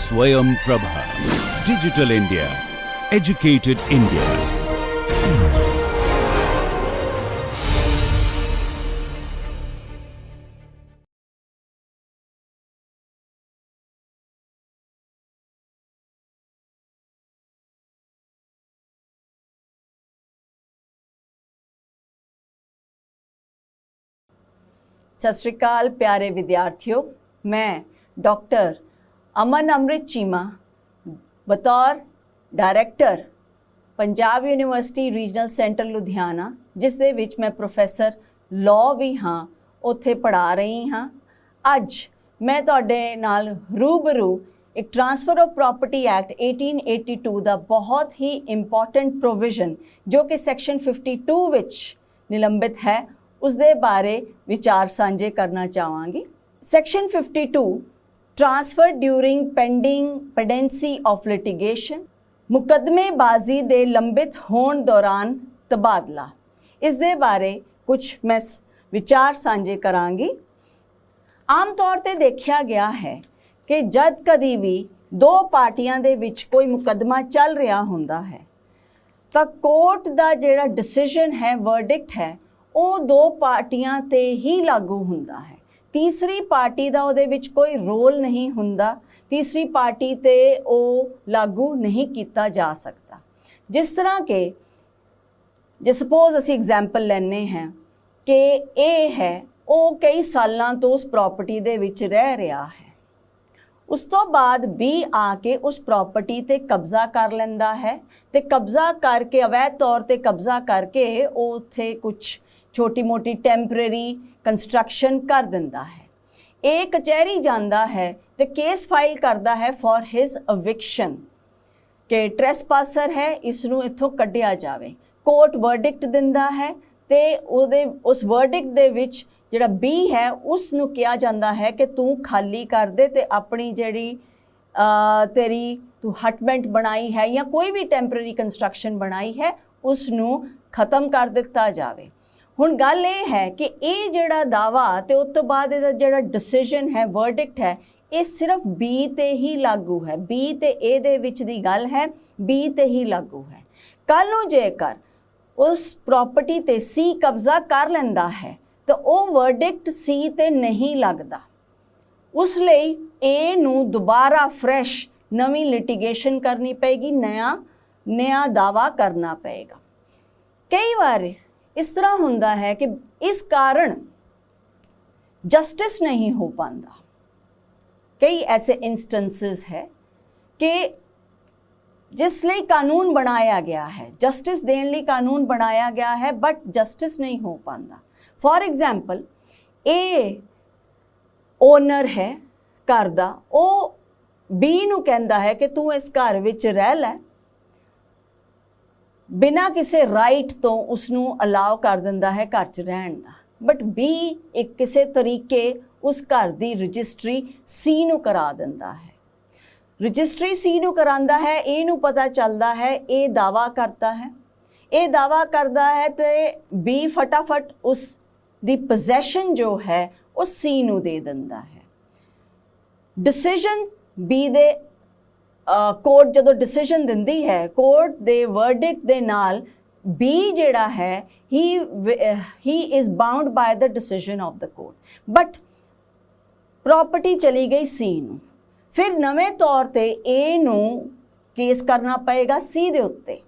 Swayam Prabha. Digital India. Educated India. सत श्री अकाल प्यारे विद्यार्थियों, मैं डॉक्टर अमन अमृत चीमा बतौर director Punjab university regional centre Ludhiana, जिस दे विच मैं प्रोफैसर लॉ भी हाँ, उत्थे पढ़ा रही हाँ। अज मैं तुहाडे नाल रूबरू एक ट्रांसफर ऑफ प्रॉपर्टी एक्ट 1882 का बहुत ही इंपॉर्टेंट प्रोविजन जो कि सैक्शन 52 विच निलंबित है, उस दे बारे विचार साझे करना चाहांगी। Section 52 transfer during pending pendency of litigation, मुकदमेबाजी दे लंबित होने दौरान तबादला, इस दे बारे कुछ मैं विचार साझे करांगी। आम तौर ते देखा गया है कि जद कदी भी दो पार्टियां दे विच कोई मुकदमा चल रहा हुंदा है तो कोर्ट दा जिहड़ा डिसीजन है, वर्डिक्ट है, वो दो पार्टियां ते ही लागू हुंदा है। तीसरी पार्टी दा उहदे विच कोई रोल नहीं हुंदा, तीसरी पार्टी ते वो लागू नहीं किया जा सकता। जिस तरह के जे सपोज असी एग्जाम्पल लैने हैं कि ए है वो कई सालों तो उस प्रॉपर्टी दे विच रह रहा है, उस तो बाद बी आके उस प्रॉपर्टी ते कब्जा कर लैंदा है, ते कब्जा करके अवैध तौर ते कब्जा करके वो उत्थे कुछ छोटी मोटी टैंपरेरी कंस्ट्रक्शन कर दिंदा है। एक कचहरी जांदा है ते केस फाइल करदा है फॉर हिज एविक्शन कि ट्रेसपासर है, इसनूं इत्थों कढ़िया जावे। कोर्ट वर्डिक्ट दिंदा है ते उहदे उस वर्डिक्ट दे विच जिहड़ा बी है उसनूं कहा जांदा है कि तू खाली कर दे ते अपनी जिहड़ी तेरी तू हटमेंट बनाई है या कोई भी टैंपरेरी कंस्ट्रक्शन बनाई है उसनूं खत्म कर दिता जावे। हुण गल ये है कि ये जिहड़ा दावा ते उस तो बाद इहदा जिहड़ा डिसीजन है, वर्डिक्ट है, ये सिर्फ बी ते ही लागू है। बी ते ए दे विच दी गल है, बी ते ही लागू है। कल नूं जेकर उस प्रॉपर्टी ते सी कब्जा कर लैंदा है तो वो वर्डिक्ट सी ते नहीं लगदा, उस लई ए नूं दोबारा फ्रैश नवीं लिटिगेशन करनी पेगी, नया दावा करना पेगा। कई बार इस तरह हुंदा है कि इस कारण जस्टिस नहीं हो पाता। कई ऐसे इंस्टेंसेस है कि जिसलिए कानून बनाया गया है, जस्टिस देने लिए कानून बनाया गया है, बट जस्टिस नहीं हो पाता। फॉर एग्जाम्पल, ए ओनर है घर दा, वो बी नूं कहंदा है कि तू इस घर विच रह लै, बिना किसी राइट तो उसनूं अलाउ कर दिंदा है घर च रहन दा, बट बी एक किसी तरीके उस घर दी रजिस्ट्री सी नूं करा दिंदा है। रजिस्ट्री सी नूं करांदा है, ए नूं पता चलदा है, ए दावा करता है, ए दावा करदा है ते बी फटाफट उस दी पोजैशन जो है उस सी नूं दे दिंदा है। डिसीजन बी दे कोर्ट जदों डिसीजन दिंदी है, कोर्ट दे वर्डिक्ट दे नाल बी जिहड़ा है he is bound by the decision of the court, but property चली गई सी नूं, फिर नवें तौर ते ए नूं केस करना पएगा सी दे उत्ते।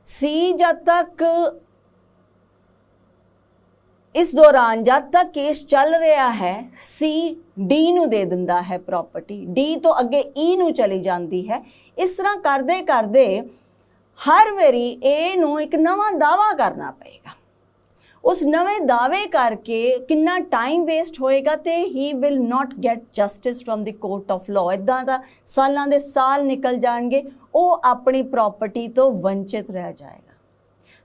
सी जब तक इस दौरान जब तक केस चल रहा है, सी डी नूं दे दिंदा है प्रॉपर्टी, डी तो अगे ई नूं चली जाती है। इस तरह करदे करदे हर वारी ए नूं एक नवा दावा करना पएगा। उस नवे दावे करके कितना टाइम वेस्ट होएगा ते he will not get justice from the court of law. इदां दा सालां दे साल निकल जाएंगे, वो अपनी प्रॉपर्टी तो वंचित रह जाएगा।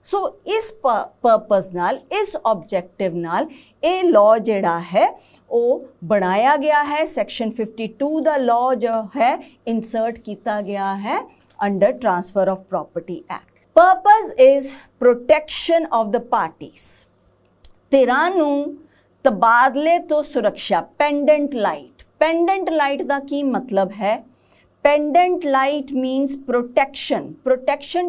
सो इस पर्पज़ नाल, इस ऑब्जेक्टिव नाल ये लॉ जिहड़ा है वो बनाया गया है। सैक्शन 52 दा लॉ जो है इंसर्ट किया गया है under transfer of property act. Purpose is protection of the parties. धिरां नूं तबादले तो सुरक्षा, पेंडेंट लाइट। पेंडेंट लाइट का की मतलब है Pendant light means protection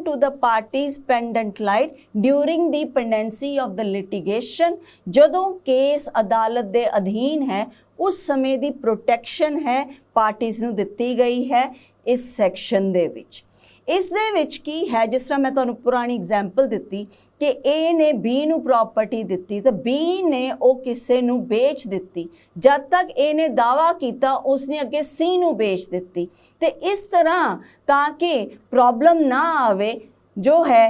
to the parties pendant light during the pendency of the litigation। ਜਦੋਂ ਕੇਸ ਅਦਾਲਤ ਦੇ ਅਧੀਨ ਹੈ ਉਸ ਸਮੇਂ ਦੀ ਪ੍ਰੋਟੈਕਸ਼ਨ ਹੈ ਪਾਰਟੀਜ਼ ਨੂੰ ਦਿੱਤੀ ਗਈ ਹੈ ਇਸ ਸੈਕਸ਼ਨ ਦੇ ਵਿੱਚ। ਇਸ ਦੇ ਵਿੱਚ ਕੀ ਹੈ, ਜਿਸ ਤਰ੍ਹਾਂ ਮੈਂ ਤੁਹਾਨੂੰ ਪੁਰਾਣੀ ਐਗਜ਼ਾਮਪਲ ਦਿੱਤੀ ਕਿ ਏ ਨੇ ਬੀ ਨੂੰ ਪ੍ਰੋਪਰਟੀ ਦਿੱਤੀ ਤਾਂ ਬੀ ਨੇ ਉਹ ਕਿਸੇ ਨੂੰ ਵੇਚ ਦਿੱਤੀ, ਜਦ ਤੱਕ ਏ ਨੇ ਦਾਵਾ ਕੀਤਾ ਉਸਨੇ ਅੱਗੇ ਸੀ ਨੂੰ ਵੇਚ ਦਿੱਤੀ। ਤੇ ਇਸ ਤਰ੍ਹਾਂ ਤਾਂ ਕਿ ਪ੍ਰੋਬਲਮ ਨਾ ਆਵੇ ਜੋ ਹੈ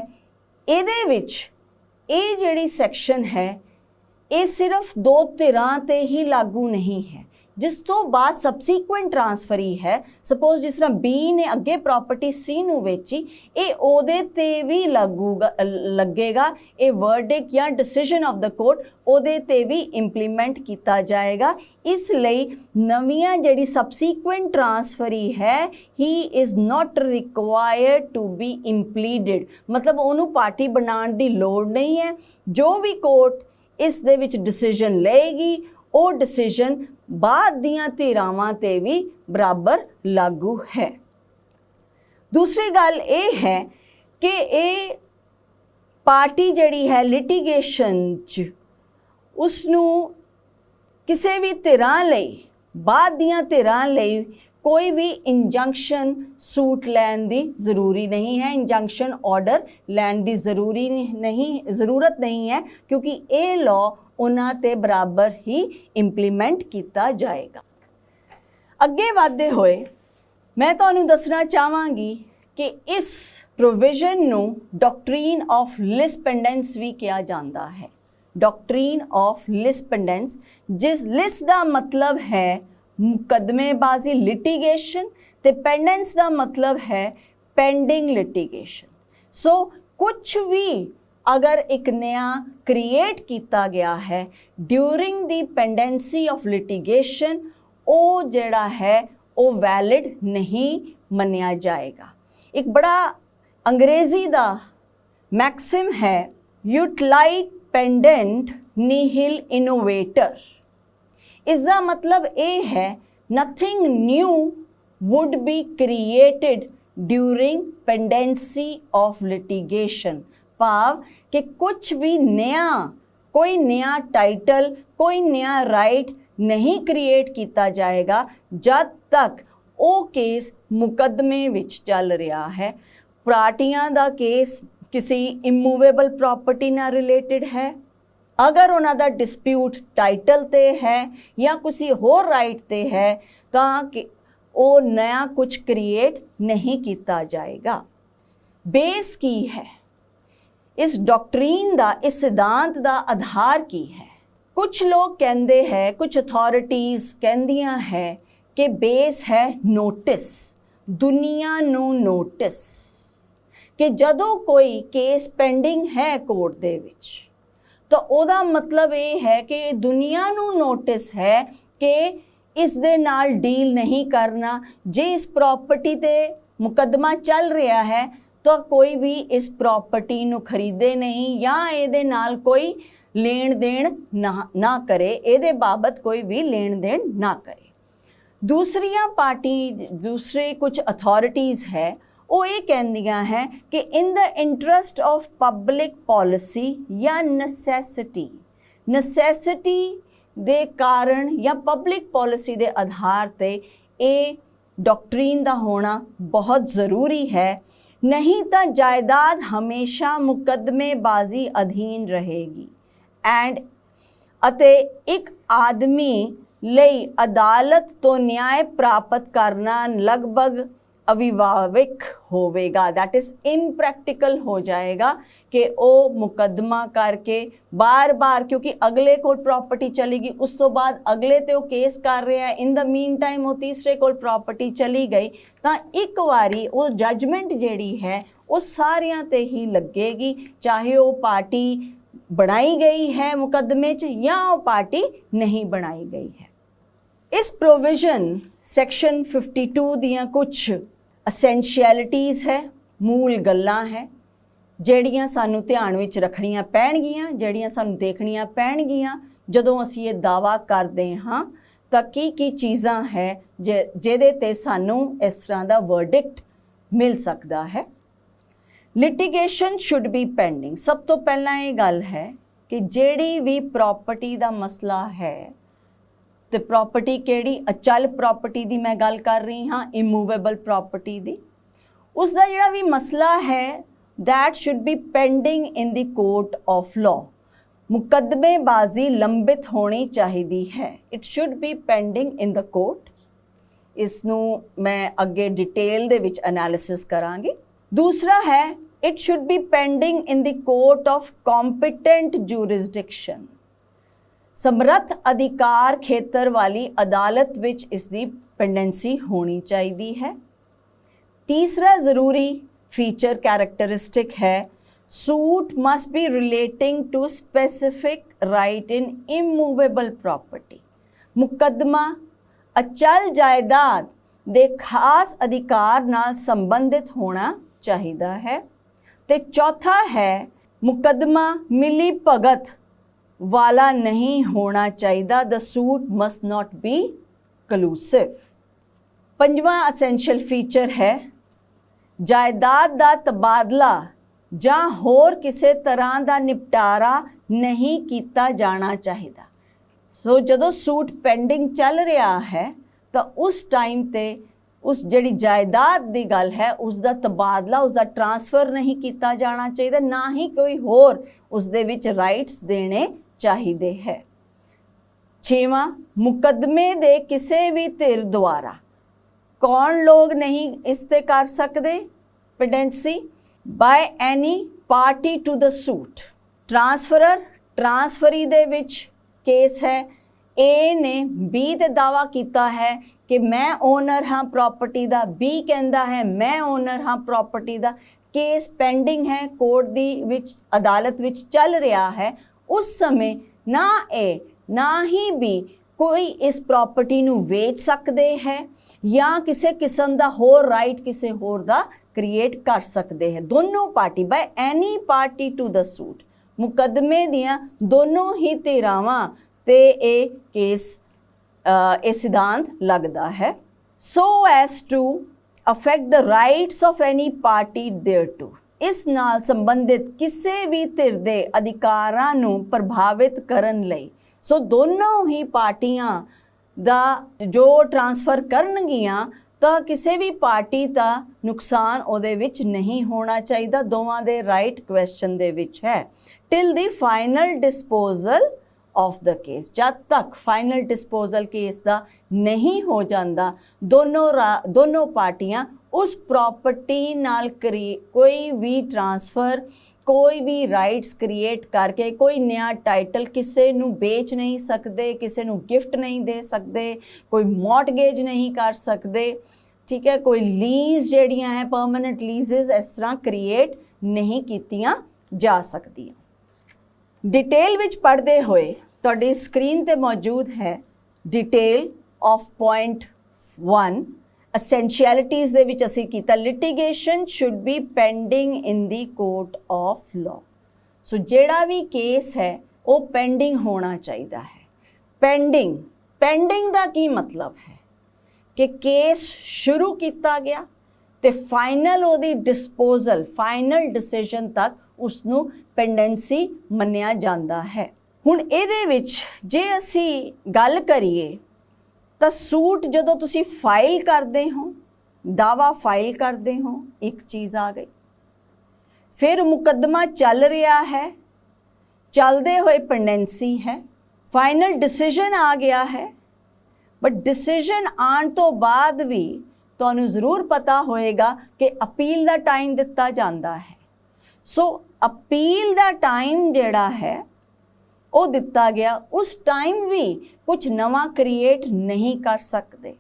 ਇਹਦੇ ਵਿੱਚ ਇਹ ਜਿਹੜੀ ਸੈਕਸ਼ਨ ਹੈ ਇਹ ਸਿਰਫ ਦੋ ਧਿਰਾਂ ਤੇ ਹੀ ਲਾਗੂ ਨਹੀਂ ਹੈ, ਜਿਸ ਤੋਂ ਬਾਅਦ ਸਬਸੀਕੁਐਂਟ ਟ੍ਰਾਂਸਫਰੀ ਹੈ। ਸਪੋਜ਼ ਜਿਸ ਤਰ੍ਹਾਂ ਬੀ ਨੇ ਅੱਗੇ ਪ੍ਰੋਪਰਟੀ ਸੀ ਨੂੰ ਵੇਚੀ, ਇਹ ਉਹਦੇ ਤੇ ਵੀ ਲੱਗੇਗਾ, ਇਹ ਵਰਡਿਕ ਜਾਂ ਡਿਸੀਜਨ ਆਫ ਦਾ ਕੋਰਟ ਉਹਦੇ ਤੇ ਵੀ ਇੰਪਲੀਮੈਂਟ ਕੀਤਾ ਜਾਏਗਾ। ਇਸ ਲਈ ਨਵੀਆਂ ਜਿਹੜੀ ਸਬਸੀਕੁਐਂਟ ਟ੍ਰਾਂਸਫਰੀ ਹੈ he is not required to be impleaded, ਮਤਲਬ ਉਹਨੂੰ ਪਾਰਟੀ ਬਣਾਉਣ ਦੀ ਲੋੜ ਨਹੀਂ ਹੈ। ਜੋ ਵੀ ਕੋਰਟ ਇਸ ਦੇ ਵਿੱਚ ਡਿਸੀਜਨ ਲਏਗੀ ਉਹ ਡਿਸੀਜਨ ਬਾਅਦ ਦੀਆਂ ਧਿਰਾਵਾਂ ਤੇ ਵੀ ਬਰਾਬਰ ਲਾਗੂ ਹੈ। ਦੂਸਰੀ ਗੱਲ ਇਹ ਹੈ ਕਿ ਇਹ ਪਾਰਟੀ ਜਿਹੜੀ ਹੈ ਲਿਟੀਗੇਸ਼ਨ 'ਚ ਉਸ ਨੂੰ ਕਿਸੇ ਵੀ ਧਿਰਾਂ ਲਈ ਬਾਅਦ ਦੀਆਂ ਧਿਰਾਂ ਲਈ ਕੋਈ ਵੀ ਇੰਜੰਕਸ਼ਨ ਸੂਟ ਲੈਣ ਦੀ ਜ਼ਰੂਰੀ ਨਹੀਂ ਹੈ, ਇੰਜੰਕਸ਼ਨ ਆਰਡਰ ਲੈਣ ਦੀ ਜ਼ਰੂਰਤ ਨਹੀਂ ਹੈ, ਕਿਉਂਕਿ ਇਹ ਲਾਅ ਉਹਨਾਂ ਤੇ ਬਰਾਬਰ ਹੀ ਇੰਪਲੀਮੈਂਟ ਕੀਤਾ ਜਾਏਗਾ। ਅੱਗੇ ਵਧਦੇ ਹੋਏ ਮੈਂ ਤੁਹਾਨੂੰ ਦੱਸਣਾ ਚਾਹਾਂਗੀ ਕਿ ਇਸ ਪ੍ਰੋਵੀਜ਼ਨ ਨੂੰ ਡਾਕਟਰੀਨ ਆਫ ਲਿਸ ਪੈਂਡੈਂਸ ਵੀ ਕਿਹਾ ਜਾਂਦਾ ਹੈ। ਡਾਕਟਰੀਨ ਆਫ ਲਿਸ ਪੈਂਡੈਂਸ, ਜਿਸ ਲਿਸ ਦਾ ਮਤਲਬ ਹੈ ਮੁਕੱਦਮੇਬਾਜ਼ੀ ਲਿਟੀਗੇਸ਼ਨ ਤੇ ਪੈਂਡੈਂਸ ਦਾ ਮਤਲਬ ਹੈ ਪੈਂਡਿੰਗ ਲਿਟੀਗੇਸ਼ਨ। ਸੋ ਕੁਝ ਵੀ ਅਗਰ ਇੱਕ ਨया ਕ੍ਰੀਏਟ ਕੀਤਾ ਗਿਆ ਹੈ during the pendency of litigation, ਉਹ ਜਿਹੜਾ ਹੈ ਉਹ ਵੈਲਿਡ ਨਹੀਂ ਮੰਨਿਆ ਜਾਏਗਾ। ਇੱਕ ਬੜਾ ਅੰਗਰੇਜ਼ੀ ਦਾ ਮੈਕਸਿਮ ਹੈ, ਯੂਟਿਲਾਈਟ ਪੈਂਡੈਂਟ ਨੀਹਿਲ ਇਨੋਵੇਟਰ। ਇਸ ਦਾ ਮਤਲਬ ਇਹ ਹੈ nothing new wood B created during pendency of litigation. ਭਾਵ ਕਿ ਕੁਝ ਵੀ ਕੋਈ ਨया ਟਾਈਟਲ, ਕੋਈ ਨया ਰਾਈਟ ਨਹੀਂ ਕ੍ਰੀਏਟ ਕੀਤਾ ਜਾਏਗਾ ਜਦ ਤੱਕ ਉਹ ਕੇਸ ਮੁਕੱਦਮੇ ਵਿੱਚ ਚੱਲ ਰਿਹਾ ਹੈ। ਪਾਰਟੀਆਂ ਦਾ ਕੇਸ ਕਿਸੇ ਇਮੂਵੇਬਲ ਪ੍ਰਾਪਰਟੀ ਨਾਲ ਰਿਲੇਟਡ ਹੈ, ਅਗਰ ਉਹਨਾਂ ਦਾ ਡਿਸਪਿਊਟ ਟਾਈਟਲ ਤੇ ਹੈ ਜਾਂ ਕਿਸੇ ਹੋਰ ਰਾਈਟ ਤੇ ਹੈ ਤਾਂ ਕਿ ਉਹ ਨया ਕੁਝ ਕ੍ਰੀਏਟ ਨਹੀਂ ਕੀਤਾ ਜਾਏਗਾ। ਬੇਸ ਕੀ ਹੈ ਇਸ ਡਾਕਟਰੀਨ ਦਾ, ਇਸ ਸਿਧਾਂਤ ਦਾ ਆਧਾਰ ਕੀ ਹੈ? ਕੁਝ ਲੋਕ ਕਹਿੰਦੇ ਹੈ, ਕੁਝ ਅਥਾਰਟੀਜ਼ ਕਹਿੰਦੀਆਂ ਹੈ ਕਿ ਬੇਸ ਹੈ ਨੋਟਿਸ, ਦੁਨੀਆ ਨੂੰ ਨੋਟਿਸ, ਕਿ ਜਦੋਂ ਕੋਈ ਕੇਸ ਪੈਂਡਿੰਗ ਹੈ ਕੋਰਟ ਦੇ ਵਿੱਚ ਤਾਂ ਉਹਦਾ ਮਤਲਬ ਇਹ ਹੈ ਕਿ ਦੁਨੀਆ ਨੂੰ ਨੋਟਿਸ ਹੈ ਕਿ ਇਸ ਦੇ ਨਾਲ ਡੀਲ ਨਹੀਂ ਕਰਨਾ। ਜੇ ਇਸ ਪ੍ਰੋਪਰਟੀ ਤੇ ਮੁਕੱਦਮਾ ਚੱਲ ਰਿਹਾ ਹੈ ਤਾਂ ਕੋਈ ਵੀ ਇਸ ਪ੍ਰੋਪਰਟੀ ਨੂੰ ਖਰੀਦੇ ਨਹੀਂ ਜਾਂ ਇਹਦੇ ਨਾਲ ਕੋਈ ਲੈਣ ਦੇਣ ਨਾ ਕਰੇ, ਇਹਦੇ ਬਾਬਤ ਕੋਈ ਵੀ ਲੈਣ ਦੇਣ ਨਾ ਕਰੇ। ਦੂਸਰੇ ਕੁਝ ਅਥਾਰਟੀਜ਼ ਹੈ ਉਹ ਇਹ ਕਹਿੰਦੀਆਂ ਹੈ ਕਿ ਇਨ ਦ ਇੰਟਰਸਟ ਆਫ ਪਬਲਿਕ ਪਾਲਿਸੀ ਜਾਂ ਨੈਸੈਸਿਟੀ ਦੇ ਕਾਰਨ ਜਾਂ ਪਬਲਿਕ ਪਾਲਿਸੀ ਦੇ ਆਧਾਰ ਤੇ ਇਹ ਡਾਕਟਰੀਨ ਦਾ ਹੋਣਾ ਬਹੁਤ ਜ਼ਰੂਰੀ ਹੈ, ਨਹੀਂ ਤਾਂ ਜਾਇਦਾਦ ਹਮੇਸ਼ਾ ਮੁਕੱਦਮੇਬਾਜ਼ੀ ਅਧੀਨ ਰਹੇਗੀ ਅਤੇ ਇੱਕ ਆਦਮੀ ਲਈ ਅਦਾਲਤ ਤੋਂ ਨਿਆਂ ਪ੍ਰਾਪਤ ਕਰਨਾ ਲਗਭਗ ਅਵਿਭਾਵਿਕ ਹੋਵੇਗਾ। ਦੈਟ ਇਜ਼ ਇੰਪ੍ਰੈਕਟੀਕਲ ਹੋ ਜਾਏਗਾ ਕਿ ਉਹ ਮੁਕੱਦਮਾ ਕਰਕੇ ਬਾਰ-ਬਾਰ, ਕਿਉਂਕਿ ਅਗਲੇ ਕੋਲ ਪ੍ਰਾਪਰਟੀ ਚਲੇਗੀ, ਉਸ ਤੋਂ ਬਾਅਦ ਅਗਲੇ ਤੇ ਉਹ ਕੇਸ ਕਰ ਰਿਹਾ, ਇਨ ਦਾ ਮੀਨ ਟਾਈਮ ਉਹ ਤੀਸਰੇ ਕੋਲ ਪ੍ਰਾਪਰਟੀ ਚਲੀ ਗਈ ਤਾਂ ਇੱਕ ਵਾਰੀ ਉਹ ਜੱਜਮੈਂਟ ਜਿਹੜੀ ਹੈ ਉਹ ਸਾਰਿਆਂ ਤੇ ਹੀ ਲੱਗੇਗੀ, ਚਾਹੇ ਉਹ ਪਾਰਟੀ ਬਣਾਈ ਗਈ ਹੈ ਮੁਕੱਦਮੇ 'ਚ ਜਾਂ ਉਹ ਪਾਰਟੀ ਨਹੀਂ ਬਣਾਈ ਗਈ ਹੈ। ਇਸ ਪ੍ਰੋਵੀਜ਼ਨ ਸੈਕਸ਼ਨ 52 ਦੀਆਂ ਕੁਝ ਅਸੈਂਸ਼ੀਅਲਿਟੀਜ਼ ਹੈ, ਮੂਲ ਗੱਲਾਂ ਹੈ ਜਿਹੜੀਆਂ ਸਾਨੂੰ ਧਿਆਨ ਵਿੱਚ ਰੱਖਣੀਆਂ ਪੈਣਗੀਆਂ, ਜਿਹੜੀਆਂ ਸਾਨੂੰ ਦੇਖਣੀਆਂ ਪੈਣਗੀਆਂ ਜਦੋਂ ਅਸੀਂ ਇਹ ਦਾਅਵਾ ਕਰਦੇ ਹਾਂ ਤਾਂ ਕੀ ਚੀਜ਼ਾਂ ਹੈ ਜਿਹਦੇ ਤੇ ਸਾਨੂੰ ਇਸ ਤਰ੍ਹਾਂ ਦਾ ਵਰਡਿਕਟ ਮਿਲ ਸਕਦਾ ਹੈ। Litigation should be pending. ਸਭ ਤੋਂ ਪਹਿਲਾਂ ਇਹ ਗੱਲ ਹੈ ਕਿ ਜਿਹੜੀ ਵੀ ਪ੍ਰੋਪਰਟੀ ਦਾ ਮਸਲਾ ਹੈ, ਤੇ ਪ੍ਰੋਪਰਟੀ ਕਿਹੜੀ, ਅਚਲ ਪ੍ਰੋਪਰਟੀ ਦੀ ਮੈਂ ਗੱਲ ਕਰ ਰਹੀ ਹਾਂ, ਇਮੂਵੇਬਲ ਪ੍ਰੋਪਰਟੀ ਦੀ, ਉਸ ਦਾ ਜਿਹੜਾ ਵੀ ਮਸਲਾ ਹੈ that should be pending in the court of law। ਮੁਕੱਦਮੇਬਾਜ਼ੀ ਲੰਬਿਤ ਹੋਣੀ ਚਾਹੀਦੀ ਹੈ। it should be pending in the court। ਇਸ ਨੂੰ ਮੈਂ ਅੱਗੇ ਡਿਟੇਲ ਦੇ ਵਿੱਚ ਐਨਾਲਿਸਿਸ ਕਰਾਂਗੀ। ਦੂਸਰਾ ਹੈ it should be pending in the court of competent jurisdiction। ਸਮਰੱਥ ਅਧਿਕਾਰ ਖੇਤਰ ਵਾਲੀ ਅਦਾਲਤ ਵਿੱਚ ਇਸ ਦੀ ਪੈਂਡੈਂਸੀ ਹੋਣੀ ਚਾਹੀਦੀ ਹੈ। ਤੀਸਰਾ ਜ਼ਰੂਰੀ फीचर कैरेक्टरिस्टिक है suit must be relating to specific right in immovable property. मुकदमा अचल जायदाद दे खास अधिकार नाल संबंधित होना चाहिदा है। ते चौथा है मुकदमा मिली भगत वाला नहीं होना चाहिदा। The suit must not be collusive. पंजवां असेंशियल फीचर है जायदाद ਦਾ ਤਬਾਦਲਾ ਜਾਂ ਹੋਰ ਕਿਸੇ ਤਰ੍ਹਾਂ ਦਾ ਨਿਪਟਾਰਾ ਨਹੀਂ ਕੀਤਾ ਜਾਣਾ ਚਾਹੀਦਾ। ਸੋ ਜਦੋਂ ਸੂਟ ਪੈਂਡਿੰਗ ਚੱਲ ਰਿਹਾ ਹੈ ਤਾਂ ਉਸ ਟਾਈਮ ਤੇ ਉਸ ਜਿਹੜੀ ਜਾਇਦਾਦ ਦੀ ਗੱਲ ਹੈ ਉਸ ਦਾ ਤਬਾਦਲਾ, ਉਸ ਦਾ ਟ੍ਰਾਂਸਫਰ ਨਹੀਂ ਕੀਤਾ ਜਾਣਾ ਚਾਹੀਦਾ, ਨਾ ਹੀ ਕੋਈ ਹੋਰ ਉਸ ਦੇ ਵਿੱਚ ਰਾਈਟਸ ਦੇਣੇ ਚਾਹੀਦੇ ਹੈ। ਛੇਵਾਂ, ਮੁਕੱਦਮੇ ਦੇ ਕਿਸੇ ਵੀ ਧਿਰ ਦੁਆਰਾ कौन लोग नहीं इस ते कर सकते pendency by any party to the suit. Transferor transferee दे विच केस है, ए ने बी ते दावा किया है कि मैं ओनर हाँ प्रॉपर्टी दा, बी कहता है मैं ओनर हाँ प्रॉपर्टी दा। केस पेंडिंग है, कोर्ट दी विच अदालत विच चल रहा है। उस समय ना ए ना ही बी कोई इस प्रॉपर्टी नू वेच सकते हैं या किसी किस्म का होर राइट किसी होर दा क्रिएट कर सकते हैं। दोनों party by any party to the suit, मुकदमे दियां दोनों ही धिरावां ते ए केस ये सिद्धांत लगता है। So as to affect the rights of any party thereto. इस नाल संबंधित किसी भी धिर दे अधिकारां नूं प्रभावित करन लई। सो दोनों ही पार्टियां ਦਾ ਜੋ ਟ੍ਰਾਂਸਫਰ ਕਰਨਗੀਆਂ ਤਾਂ ਕਿਸੇ ਵੀ ਪਾਰਟੀ ਦਾ ਨੁਕਸਾਨ ਉਹਦੇ ਵਿੱਚ ਨਹੀਂ ਹੋਣਾ ਚਾਹੀਦਾ। ਦੋਵਾਂ ਦੇ ਰਾਈਟ ਕੁਐਸਚਨ ਦੇ ਵਿੱਚ ਹੈ। Till the final disposal of the case, ਜਦ ਤੱਕ ਫਾਈਨਲ ਡਿਸਪੋਜ਼ਲ ਕੇਸ ਦਾ ਨਹੀਂ ਹੋ ਜਾਂਦਾ ਦੋਨੋਂ ਪਾਰਟੀਆਂ ਉਸ ਪ੍ਰੋਪਰਟੀ ਨਾਲ ਕੋਈ ਵੀ ਟ੍ਰਾਂਸਫਰ, कोई भी राइट्स क्रिएट करके कोई नया टाइटल किसी नू बेच नहीं सकते, किसी नू गिफ्ट नहीं दे सकते, कोई मॉर्टगेज नहीं कर सकते, ठीक है, कोई लीज जड़ियाँ हैं परमानेंट लीजेस इस तरह क्रिएट नहीं कीतियाँ जा सकदियाँ। डिटेल विच पढ़ते हुए तुहाडी स्क्रीन ते मौजूद है डिटेल ऑफ पॉइंट 1 ਅਸੈਂਸ਼ੀਅਲਿਟੀਜ਼ ਦੇ ਵਿੱਚ ਅਸੀਂ ਕੀਤਾ litigation should be pending in the court of law. ਸੋ ਜਿਹੜਾ ਵੀ ਕੇਸ ਹੈ ਉਹ ਪੈਂਡਿੰਗ ਹੋਣਾ ਚਾਹੀਦਾ ਹੈ। ਪੈਂਡਿੰਗ ਦਾ ਕੀ ਮਤਲਬ ਹੈ ਕਿ ਕੇਸ ਸ਼ੁਰੂ ਕੀਤਾ ਗਿਆ ਤੇ ਫਾਈਨਲ ਉਹਦੀ ਡਿਸਪੋਜ਼ਲ, ਫਾਈਨਲ ਡਿਸੀਜਨ ਤੱਕ ਉਸ ਨੂੰ ਪੈਂਡੈਂਸੀ ਮੰਨਿਆ ਜਾਂਦਾ ਹੈ। ਹੁਣ ਇਹਦੇ ਵਿੱਚ ਜੇ ਅਸੀਂ ਗੱਲ ਕਰੀਏ ਤਾਂ ਸੂਟ ਜਦੋਂ ਤੁਸੀਂ ਫਾਈਲ ਕਰਦੇ ਹੋ, ਦਾਵਾ ਫਾਈਲ ਕਰਦੇ ਹੋ, ਇੱਕ ਚੀਜ਼ ਆ ਗਈ। ਫਿਰ ਮੁਕੱਦਮਾ ਚੱਲ ਰਿਹਾ ਹੈ, ਚੱਲਦੇ ਹੋਏ ਪੈਂਡੈਂਸੀ ਹੈ, ਫਾਈਨਲ ਡਿਸੀਜਨ ਆ ਗਿਆ ਹੈ। ਬਟ ਡਿਸੀਜਨ ਆਉਣ ਤੋਂ ਬਾਅਦ ਵੀ ਤੁਹਾਨੂੰ ਜ਼ਰੂਰ ਪਤਾ ਹੋਏਗਾ ਕਿ ਅਪੀਲ ਦਾ ਟਾਈਮ ਦਿੱਤਾ ਜਾਂਦਾ ਹੈ। ਸੋ ਅਪੀਲ ਦਾ ਟਾਈਮ ਜਿਹੜਾ ਹੈ ਉਹ ਦਿੱਤਾ ਗਿਆ, ਉਸ ਟਾਈਮ ਵੀ ਕੁਝ ਨਵਾਂ ਕ੍ਰੀਏਟ ਨਹੀਂ ਕਰ ਸਕਦੇ।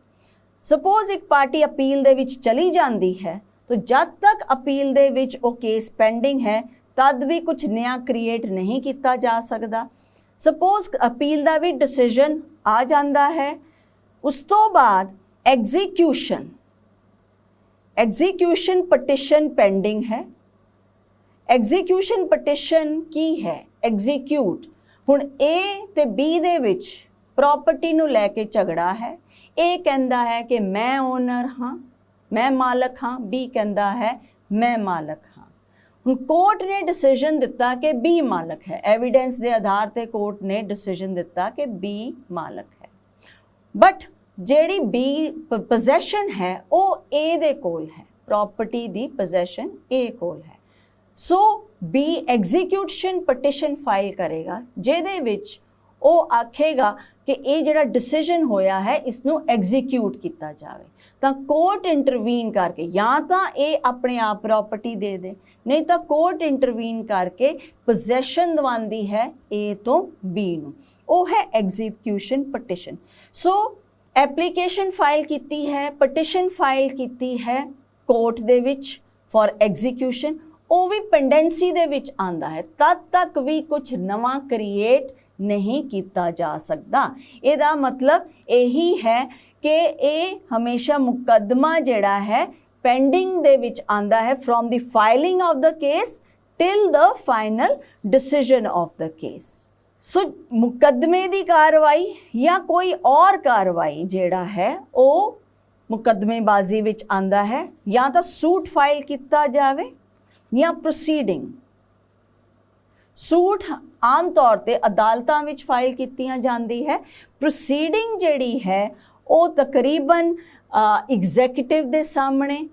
ਸਪੋਜ਼ ਇੱਕ ਪਾਰਟੀ ਅਪੀਲ ਦੇ ਵਿੱਚ ਚਲੀ ਜਾਂਦੀ ਹੈ ਤਾਂ ਜਦ ਤੱਕ ਅਪੀਲ ਦੇ ਵਿੱਚ ਉਹ ਕੇਸ ਪੈਂਡਿੰਗ ਹੈ ਤਦ ਵੀ ਕੁਝ ਨया ਕ੍ਰੀਏਟ ਨਹੀਂ ਕੀਤਾ ਜਾ ਸਕਦਾ। ਸਪੋਜ਼ ਅਪੀਲ ਦਾ ਵੀ ਡਿਸੀਜਨ ਆ ਜਾਂਦਾ ਹੈ, ਉਸ ਤੋਂ ਬਾਅਦ ਐਗਜ਼ੀਕਿਊਸ਼ਨ ਪਟੀਸ਼ਨ ਪੈਂਡਿੰਗ ਹੈ। ਐਗਜ਼ੀਕਿਊਸ਼ਨ ਪਟੀਸ਼ਨ ਕੀ ਹੈ? ਐਗਜ਼ੀਕਿਊਟ। ਹੁਣ A ਤੇ B ਦੇ ਵਿੱਚ प्रॉपर्टी ਨੂੰ ਲੈ ਕੇ ਝਗੜਾ ਹੈ। ए ਕਹਿੰਦਾ ਹੈ ਕਿ ਮੈਂ ਓਨਰ ਹਾਂ, ਮੈਂ ਮਾਲਕ ਹਾਂ, बी ਕਹਿੰਦਾ ਹੈ ਮੈਂ ਮਾਲਕ ਹਾਂ। ਹੁਣ ਕੋਰਟ ਨੇ ਡਿਸੀਜਨ ਦਿੱਤਾ ਕਿ बी ਮਾਲਕ ਹੈ, ਐਵੀਡੈਂਸ ਦੇ ਆਧਾਰ ਤੇ ਕੋਰਟ ਨੇ ਡਿਸੀਜਨ ਦਿੱਤਾ ਕਿ B ਮਾਲਕ ਹੈ। ਬਟ ਜਿਹੜੀ B ਪੋਜੈਸ਼ਨ ਹੈ ਉਹ A ਦੇ ਕੋਲ ਹੈ, प्रॉपर्टी दी पोजेशन ए कोल है। सो बी एग्जीक्यूशन पटिशन फाइल करेगा ਜਿਹਦੇ ਵਿੱਚ ਉਹ ਆਖੇਗਾ ਕਿ ਇਹ ਜਿਹੜਾ ਡਿਸੀਜਨ ਹੋਇਆ ਹੈ ਇਸ ਨੂੰ ਐਗਜ਼ੀਕਿਊਟ ਕੀਤਾ ਜਾਵੇ। ਤਾਂ ਕੋਰਟ ਇੰਟਰਵੀਨ ਕਰਕੇ ਜਾਂ ਤਾਂ ਇਹ ਆਪਣੇ ਆਪ ਪ੍ਰੋਪਰਟੀ ਦੇ ਦੇ, ਨਹੀਂ ਤਾਂ ਕੋਰਟ ਇੰਟਰਵੀਨ ਕਰਕੇ ਪੋਜੈਸ਼ਨ ਦਵਾਉਂਦੀ ਹੈ A ਤੋਂ B ਨੂੰ, ਉਹ ਹੈ ਐਗਜ਼ੀਕਿਊਸ਼ਨ ਪਟੀਸ਼ਨ। ਸੋ ਐਪਲੀਕੇਸ਼ਨ ਫਾਈਲ ਕੀਤੀ ਹੈ, ਪਟੀਸ਼ਨ ਫਾਈਲ ਕੀਤੀ ਹੈ ਕੋਰਟ ਦੇ ਵਿੱਚ ਫॉर ਐਗਜ਼ੀਕਿਊਸ਼ਨ, ਉਹ ਵੀ ਪੈਂਡੈਂਸੀ ਦੇ ਵਿੱਚ ਆਂਦਾ ਹੈ। ਤਦ ਤੱਕ ਵੀ ਕੁਝ ਨਵਾਂ ਕ੍ਰੀਏਟ ਨਹੀਂ ਕੀਤਾ ਜਾ ਸਕਦਾ। ਇਹਦਾ ਮਤਲਬ ਇਹੀ ਹੈ ਕਿ ਇਹ ਹਮੇਸ਼ਾ ਮੁਕੱਦਮਾ ਜਿਹੜਾ ਹੈ ਪੈਂਡਿੰਗ ਦੇ ਵਿੱਚ ਆਂਦਾ ਹੈ from the filing of the case till the final decision of the case. So ਮੁਕੱਦਮੇ ਦੀ ਕਾਰਵਾਈ ਜਾਂ ਕੋਈ ਔਰ ਕਾਰਵਾਈ ਜਿਹੜਾ ਹੈ ਉਹ ਮੁਕੱਦਮੇਬਾਜ਼ੀ ਵਿੱਚ ਆਂਦਾ ਹੈ, ਜਾਂ ਤਾਂ ਸੂਟ ਫਾਈਲ ਕੀਤਾ ਜਾਵੇ ਜਾਂ ਪ੍ਰੋਸੀਡਿੰਗ। ਸੂਟ ਆਮ ਤੌਰ ਤੇ ਅਦਾਲਤਾਂ ਵਿੱਚ ਫਾਈਲ ਕੀਤੀਆਂ ਜਾਂਦੀ ਹੈ, ਪ੍ਰੋਸੀਡਿੰਗ ਜਿਹੜੀ ਹੈ ਉਹ ਤਕਰੀਬਨ ਐਗਜ਼ੀਕਿਊਟਿਵ ਦੇ ਸਾਹਮਣੇ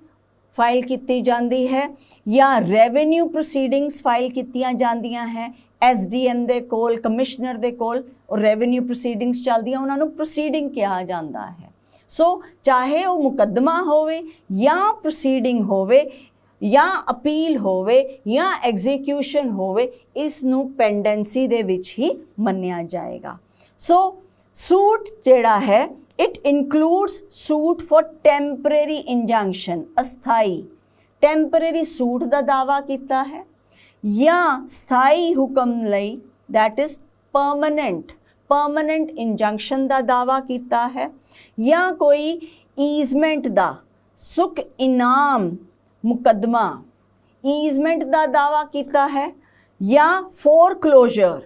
ਫਾਈਲ ਕੀਤੀ ਜਾਂਦੀ ਹੈ, ਜਾਂ ਰੈਵਨਿਊ ਪ੍ਰੋਸੀਡਿੰਗਸ ਫਾਈਲ ਕੀਤੀਆਂ ਜਾਂਦੀਆਂ ਹੈ। SDM ਦੇ ਕੋਲ, ਕਮਿਸ਼ਨਰ ਦੇ ਕੋਲ ਰੈਵਨਿਊ ਪ੍ਰੋਸੀਡਿੰਗਸ ਚੱਲਦੀਆਂ, ਉਹਨਾਂ ਨੂੰ ਪ੍ਰੋਸੀਡਿੰਗ ਕਿਹਾ ਜਾਂਦਾ ਹੈ। ਸੋ ਚਾਹੇ ਉਹ ਮੁਕੱਦਮਾ ਹੋਵੇ ਜਾਂ ਪ੍ਰੋਸੀਡਿੰਗ ਹੋਵੇ ਜਾਂ ਅਪੀਲ ਹੋਵੇ ਜਾਂ ਐਗਜ਼ੀਕਿਊਸ਼ਨ ਹੋਵੇ, ਇਸ ਨੂੰ ਪੈਂਡੈਂਸੀ ਦੇ ਵਿੱਚ ਹੀ ਮੰਨਿਆ ਜਾਏਗਾ। ਸੋ ਸੂਟ ਜਿਹੜਾ ਹੈ it includes suit for temporary injunction, ਅਸਥਾਈ ਟੈਂਪਰੇਰੀ ਸੂਟ ਦਾ ਦਾਵਾ ਕੀਤਾ ਹੈ, ਜਾਂ ਸਥਾਈ ਹੁਕਮ ਲਈ ਦੈਟ ਇਜ਼ परमानेंट इंजंक्शन का दावा किया है, या कोई ईजमेंट का सुख इनाम मुकदमा ईजमेंट का दावा किया है, या फोरक्लोजर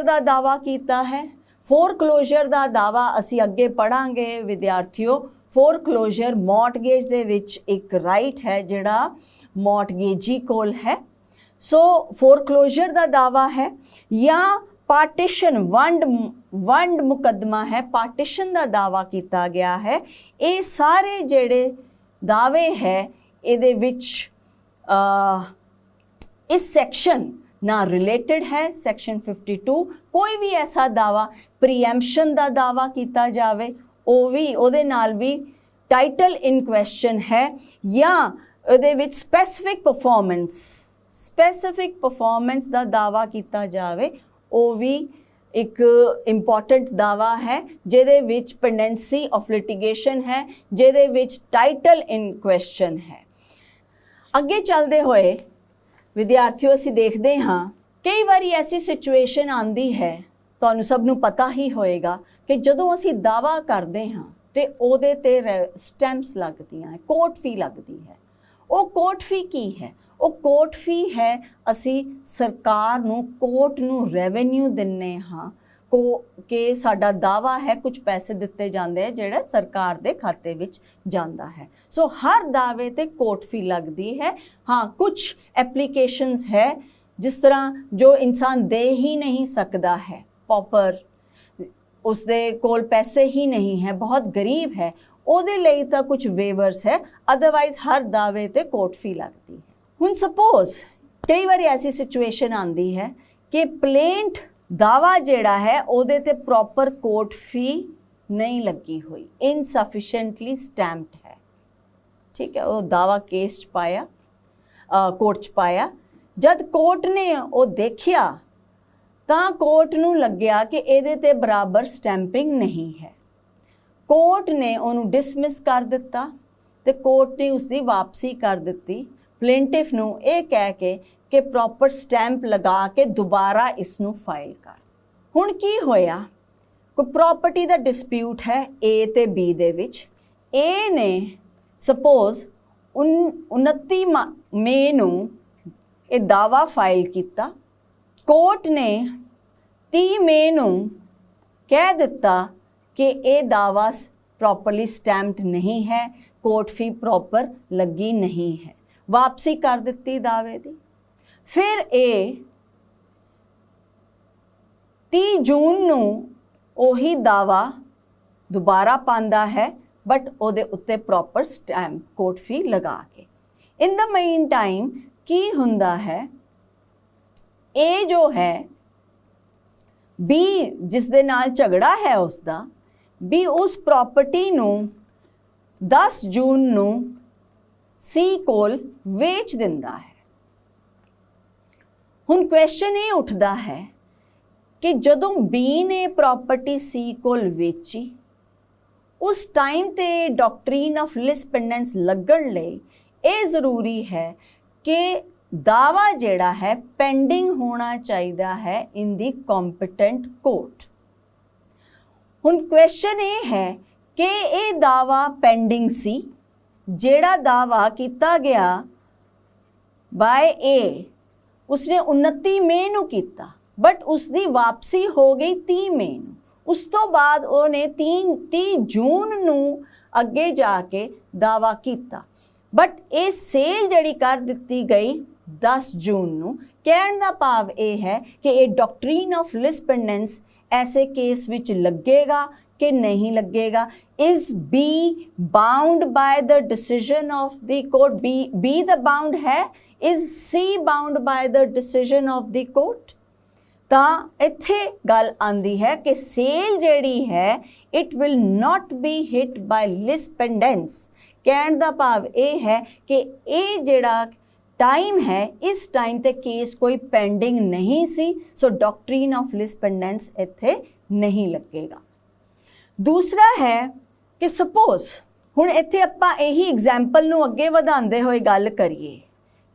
का दावा किया है। फोरक्लोजर का दावा असी अगे पढ़ांगे विद्यार्थियों। फोरक्लोजर मॉर्टगेज दे विच एक राइट है जिहड़ा मॉर्टगेजी कोल है। सो फोरक्लोजर का दावा है, या पार्टीशन वंड मुकदमा है, पार्टीशन का दावा किया गया है। ये सारे जेड़े दावे है इहदे विच इस सेक्शन ना रिलेटेड है। सेक्शन 52 कोई भी ऐसा दावा प्रीएम्पशन का दावा किया जावे वो भी उहदे नाल भी टाइटल इन क्वेश्चन है, या उहदे विच स्पैसिफिक परफॉर्मेंस का दावा किया जावे, ਉਹ ਵੀ ਇੱਕ ਇੰਪੋਰਟੈਂਟ ਦਾਵਾ ਹੈ ਜਿਹਦੇ ਵਿੱਚ ਪੈਂਡੈਂਸੀ ਆਫ ਲਿਟੀਗੇਸ਼ਨ ਹੈ, ਜਿਹਦੇ ਵਿੱਚ ਟਾਈਟਲ ਇਨ ਕੁਐਸਚਨ ਹੈ। ਅੱਗੇ ਚੱਲਦੇ ਹੋਏ ਵਿਦਿਆਰਥੀਓ ਅਸੀਂ ਦੇਖਦੇ ਹਾਂ ਕਈ ਵਾਰੀ ਐਸੀ ਸਿਚੁਏਸ਼ਨ ਆਉਂਦੀ ਹੈ, ਤੁਹਾਨੂੰ ਸਭ ਨੂੰ ਪਤਾ ਹੀ ਹੋਏਗਾ ਕਿ ਜਦੋਂ ਅਸੀਂ ਦਾਵਾ ਕਰਦੇ ਹਾਂ ਤੇ ਉਹਦੇ ਤੇ ਸਟੈਂਪਸ ਲੱਗਦੀਆਂ, ਕੋਰਟ ਫੀ ਲੱਗਦੀ ਹੈ। ਉਹ ਕੋਰਟ ਫੀ ਕੀ ਹੈ? ਉਹ ਕੋਰਟ ਫੀ ਹੈ ਅਸੀਂ ਸਰਕਾਰ ਨੂੰ, ਕੋਰਟ ਨੂੰ ਰੈਵਨਿਊ ਦਿੰਨੇ ਹਾਂ ਕਿ ਸਾਡਾ ਦਾਵਾ ਹੈ, ਕੁਝ ਪੈਸੇ ਦਿੱਤੇ ਜਾਂਦੇ ਆ ਜਿਹੜਾ ਸਰਕਾਰ ਦੇ ਖਾਤੇ ਵਿੱਚ ਜਾਂਦਾ ਹੈ। ਸੋ ਹਰ ਦਾਵੇ ਤੇ ਕੋਰਟ ਫੀ ਲੱਗਦੀ ਹੈ। ਹਾਂ, ਕੁਝ ਐਪਲੀਕੇਸ਼ਨਸ ਹੈ ਜਿਸ ਤਰ੍ਹਾਂ ਜੋ ਇਨਸਾਨ ਦੇ ਹੀ ਨਹੀਂ ਸਕਦਾ ਹੈ, ਪੌਪਰ, ਉਸਦੇ ਕੋਲ ਪੈਸੇ ਹੀ ਨਹੀਂ ਹੈ, ਬਹੁਤ ਗਰੀਬ ਹੈ, ਉਹਦੇ ਲਈ ਤਾਂ ਕੁਝ ਵੇਵਰਸ ਹੈ, ਅਦਰਵਾਈਜ਼ ਹਰ ਦਾਵੇ ਤੇ ਕੋਰਟ ਫੀ ਲੱਗਦੀ ਹੈ। ਹੁਣ ਸਪੋਜ਼ ਕਈ ਵਾਰੀ ਐਸੀ ਸਿਚੁਏਸ਼ਨ ਆਉਂਦੀ ਹੈ ਕਿ ਪਲੇਂਟ दावा जिहड़ा है ਉਹਦੇ ਤੇ प्रॉपर कोर्ट फी नहीं लगी हुई, इनसफिशेंटली स्टैंप्ड है, ठीक है। वो दावा केस च पाया, कोर्ट च पाया, जद कोर्ट ने वो देखिया ਤਾਂ कोर्ट ਨੂੰ ਲੱਗਿਆ ਕਿ ਇਹਦੇ ਤੇ ਬਰਾਬਰ ਸਟੈਂਪਿੰਗ ਨਹੀਂ ਹੈ। कोर्ट ने ਉਹਨੂੰ डिसमिस कर ਦਿੱਤਾ ਤੇ कोर्ट ने उसकी वापसी कर ਦਿੱਤੀ प्लेंटिफ ਨੂੰ ਇਹ ਕਹਿ ਕੇ कि प्रॉपर स्टैंप लगा के दोबारा इसनू फाइल कर। हुण की होया, कोई प्रॉपर्टी का डिस्प्यूट है ए ते बी दे विच। ए ने सपोज 29 मई नू ये दावा फाइल किया, कोर्ट ने 30 मई नू कह दिता कि ये दावा प्रॉपरली स्टैंप्ड नहीं है, कोर्ट फी प्रॉपर लगी नहीं है, वापसी कर दिती दावे दी। फिर ये 30 जून नूं ਉਹੀ दावा ਦੁਬਾਰਾ ਪਾਉਂਦਾ है, बट ਉਹਦੇ ਉੱਤੇ प्रॉपर स्टैंप कोर्ट फी लगा के। इन द मेन टाइम की ਹੁੰਦਾ है, ਇਹ जो है बी जिस दे नाल झगड़ा है उसका भी उस प्रॉपर्टी ਨੂੰ 10 जून ਨੂੰ सी कोल ਵੇਚ ਦਿੰਦਾ है। ਹੁਣ क्वेश्चन ये उठता है कि जदों बी ने प्रॉपर्टी सी कोल वेची, उस टाइम ते डॉक्ट्रीन ऑफ लिस पेंडेंस लगन लई ये ज़रूरी है कि दावा जेड़ा है पेंडिंग होना चाहिए है इन दी कॉम्पिटेंट कोर्ट। हुण क्वेश्चन ये है कि ये दावा पेंडिंग सी, जेड़ा दावा किया गया बाय ए उसने 29 मई नूं कीता, बट उसकी वापसी हो गई 30 मई नूं। उस तो बाद उन्हें 30 जून नूं अगे जाके दावा किया, बट ये सेल जड़ी कर दी गई 10 जून नूं। कहण दा भाव ये है कि ये डॉक्ट्रीन ऑफ लिस पेंडेंस ऐसे केस विच लगेगा कि नहीं लगेगा। Is B bound by the decision of the court? B the bound है। Is C bound by the decision of the court? ਤਾਂ ਇੱਥੇ ਗੱਲ ਆਂਦੀ ਹੈ ਕਿ ਸੇਲ ਜਿਹੜੀ ਹੈ it will not be hit by lis pendens. ਕਹਿਣ ਦਾ ਭਾਵ ਇਹ ਹੈ ਕਿ ਇਹ ਜਿਹੜਾ टाइम है, इस टाइम ते केस कोई पेंडिंग नहीं सी, सो डॉक्ट्रीन ऑफ लिस पेंडेंस इत्थे नहीं लगेगा। दूसरा है कि सपोज हुण इत्थे आपां यही एग्जाम्पल नूं अगे वधांदे होए गल करिए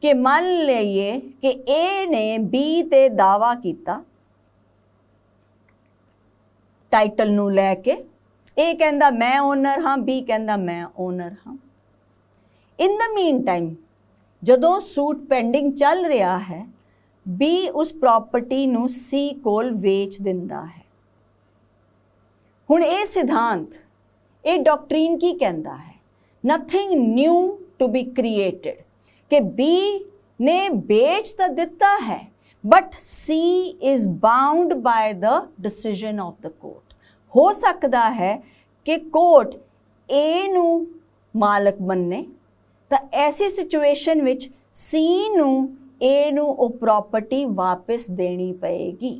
कि मान लईए कि ए ने बी ते दावा किया टाइटल नूं लैके, ए कहंदा मैं ओनर हाँ, बी कहंदा मैं ओनर हाँ। इन द मीन टाइम जदों सूट पेंडिंग चल रहा है, बी उस प्रॉपर्टी नूं सी कोल वेच दिंदा है। हुण ये सिद्धांत, ये डॉक्ट्रीन की कहंदा है? Nothing new to be created, कि बी ने बेच तो दिता है but C is bound by the decision of the court. हो सकता है कि कोर्ट ए नू मालक मन्ने, तो ऐसी सिचुएशन विच सी नू ए नू वो प्रॉपर्टी वापस देनी पएगी।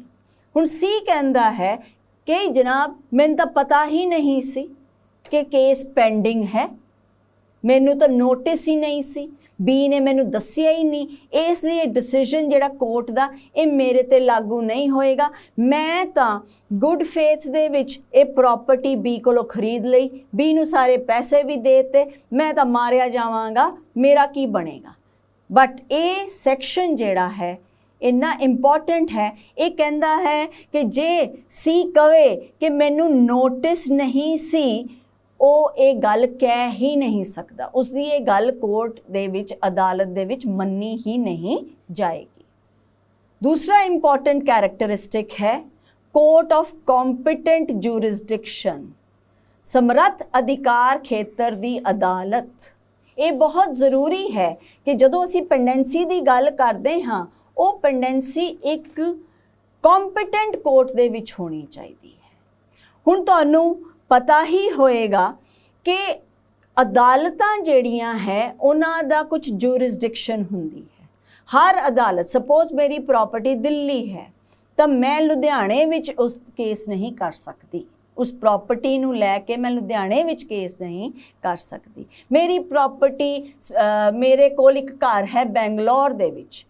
हुण सी कहंदा है कि जनाब मैनूं तो पता ही नहीं सी कि केस पेंडिंग है, मैनूं तो नोटिस ही नहीं सी, बी ने मैनू दसिया ही नहीं, इसलिए डिसीजन जिहड़ा कोर्ट दा ये मेरे ते लागू नहीं होएगा। मैं तो गुड फेथ दे विच ये प्रॉपर्टी बी कोलों खरीद लई, बी नू सारे पैसे भी देते, मैं तो मारिया जावांगा, मेरा की बनेगा। बट ये सैक्शन जिहड़ा है इन्ना इंपॉर्टेंट है, ये कहंदा है कि जे सी कहे कि मैनू नोटिस नहीं सी, ਉਹ ਇਹ ਗੱਲ ਕਹਿ ਹੀ नहीं सकता, उसकी ये गल कोर्ट दे विच अदालत दे विच मन्नी ही नहीं जाएगी। दूसरा इंपॉर्टेंट कैरेक्टरिस्टिक है कोर्ट ऑफ कॉम्पिटेंट ज्यूरिसडिक्शन, समर्थ अधिकार खेतर दी अदालत। ये बहुत ज़रूरी है कि जदों असी पेंडेंसी दी गल करते हाँ, वो पेंडेंसी एक कॉम्पिटेंट कोर्ट दे विच होनी चाहिए है। हुण तुहानूं पता ही होएगा कि अदालतां ਜਿਹੜੀਆਂ है उन्हां दा कुछ ज्यूरिसडिक्शन हुंदी है। हर अदालत, सपोज मेरी प्रॉपर्टी दिल्ली है तो मैं लुधियाने विच उस केस नहीं कर सकती, उस प्रॉपर्टी नूं लैके मैं लुधियाने विच केस नहीं कर सकती। मेरी प्रॉपर्टी मेरे कोल एक घर है बेंगलोर दे विच,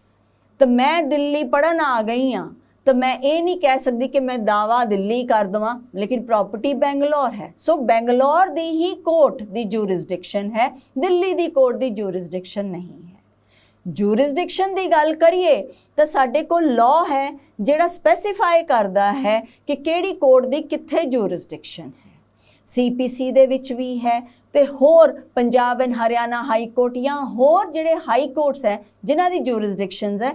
तो मैं दिल्ली पढ़न आ गई हाँ, तो मैं ये नहीं कह सकती कि मैं दावा दिल्ली कर देवां लेकिन प्रॉपर्टी बेंगलोर है। सो बेंगलोर दी ही कोर्ट दी ज्यूरिसडिक्शन है, दिल्ली दी कोर्ट दी ज्यूरिसडिक्शन नहीं है। ज्यूरिसडिक्शन दी गल करिए तो साडे कोल लॉ है जिहड़ा स्पैसीफाई करदा है कि किहड़ी कोर्ट दी कित्थे ज्यूरिसडिक्शन है। CPC दे विच भी है ते होर Punjab and Haryana high court या होर जिहड़े हाई कोर्ट्स है जिन्हां दी ज्यूरिसडिक्शनस है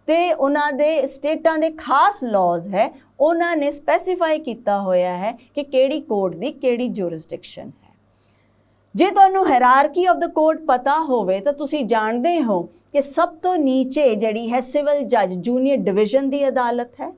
ते उन्हां दे स्टेटां दे खास लॉज है, ਉਹਨਾਂ ਨੇ ਸਪੈਸੀਫਾਈ ਕੀਤਾ ਹੋਇਆ ਹੈ ਕਿ ਕਿਹੜੀ ਕੋਰਟ ਦੀ ਕਿਹੜੀ ਜੂਰਿਸਡਿਕਸ਼ਨ ਹੈ। ਜੇ ਤੁਹਾਨੂੰ ਹਾਇਰਾਰਕੀ ਆਫ ਦ ਕੋਰਟ ਪਤਾ ਹੋਵੇ ਤਾਂ ਤੁਸੀਂ ਜਾਣਦੇ ਹੋ ਕਿ ਸਭ ਤੋਂ ਨੀਚੇ ਜਿਹੜੀ ਹੈ ਸਿਵਲ ਜੱਜ ਜੂਨੀਅਰ ਡਿਵੀਜ਼ਨ ਦੀ ਅਦਾਲਤ ਹੈ,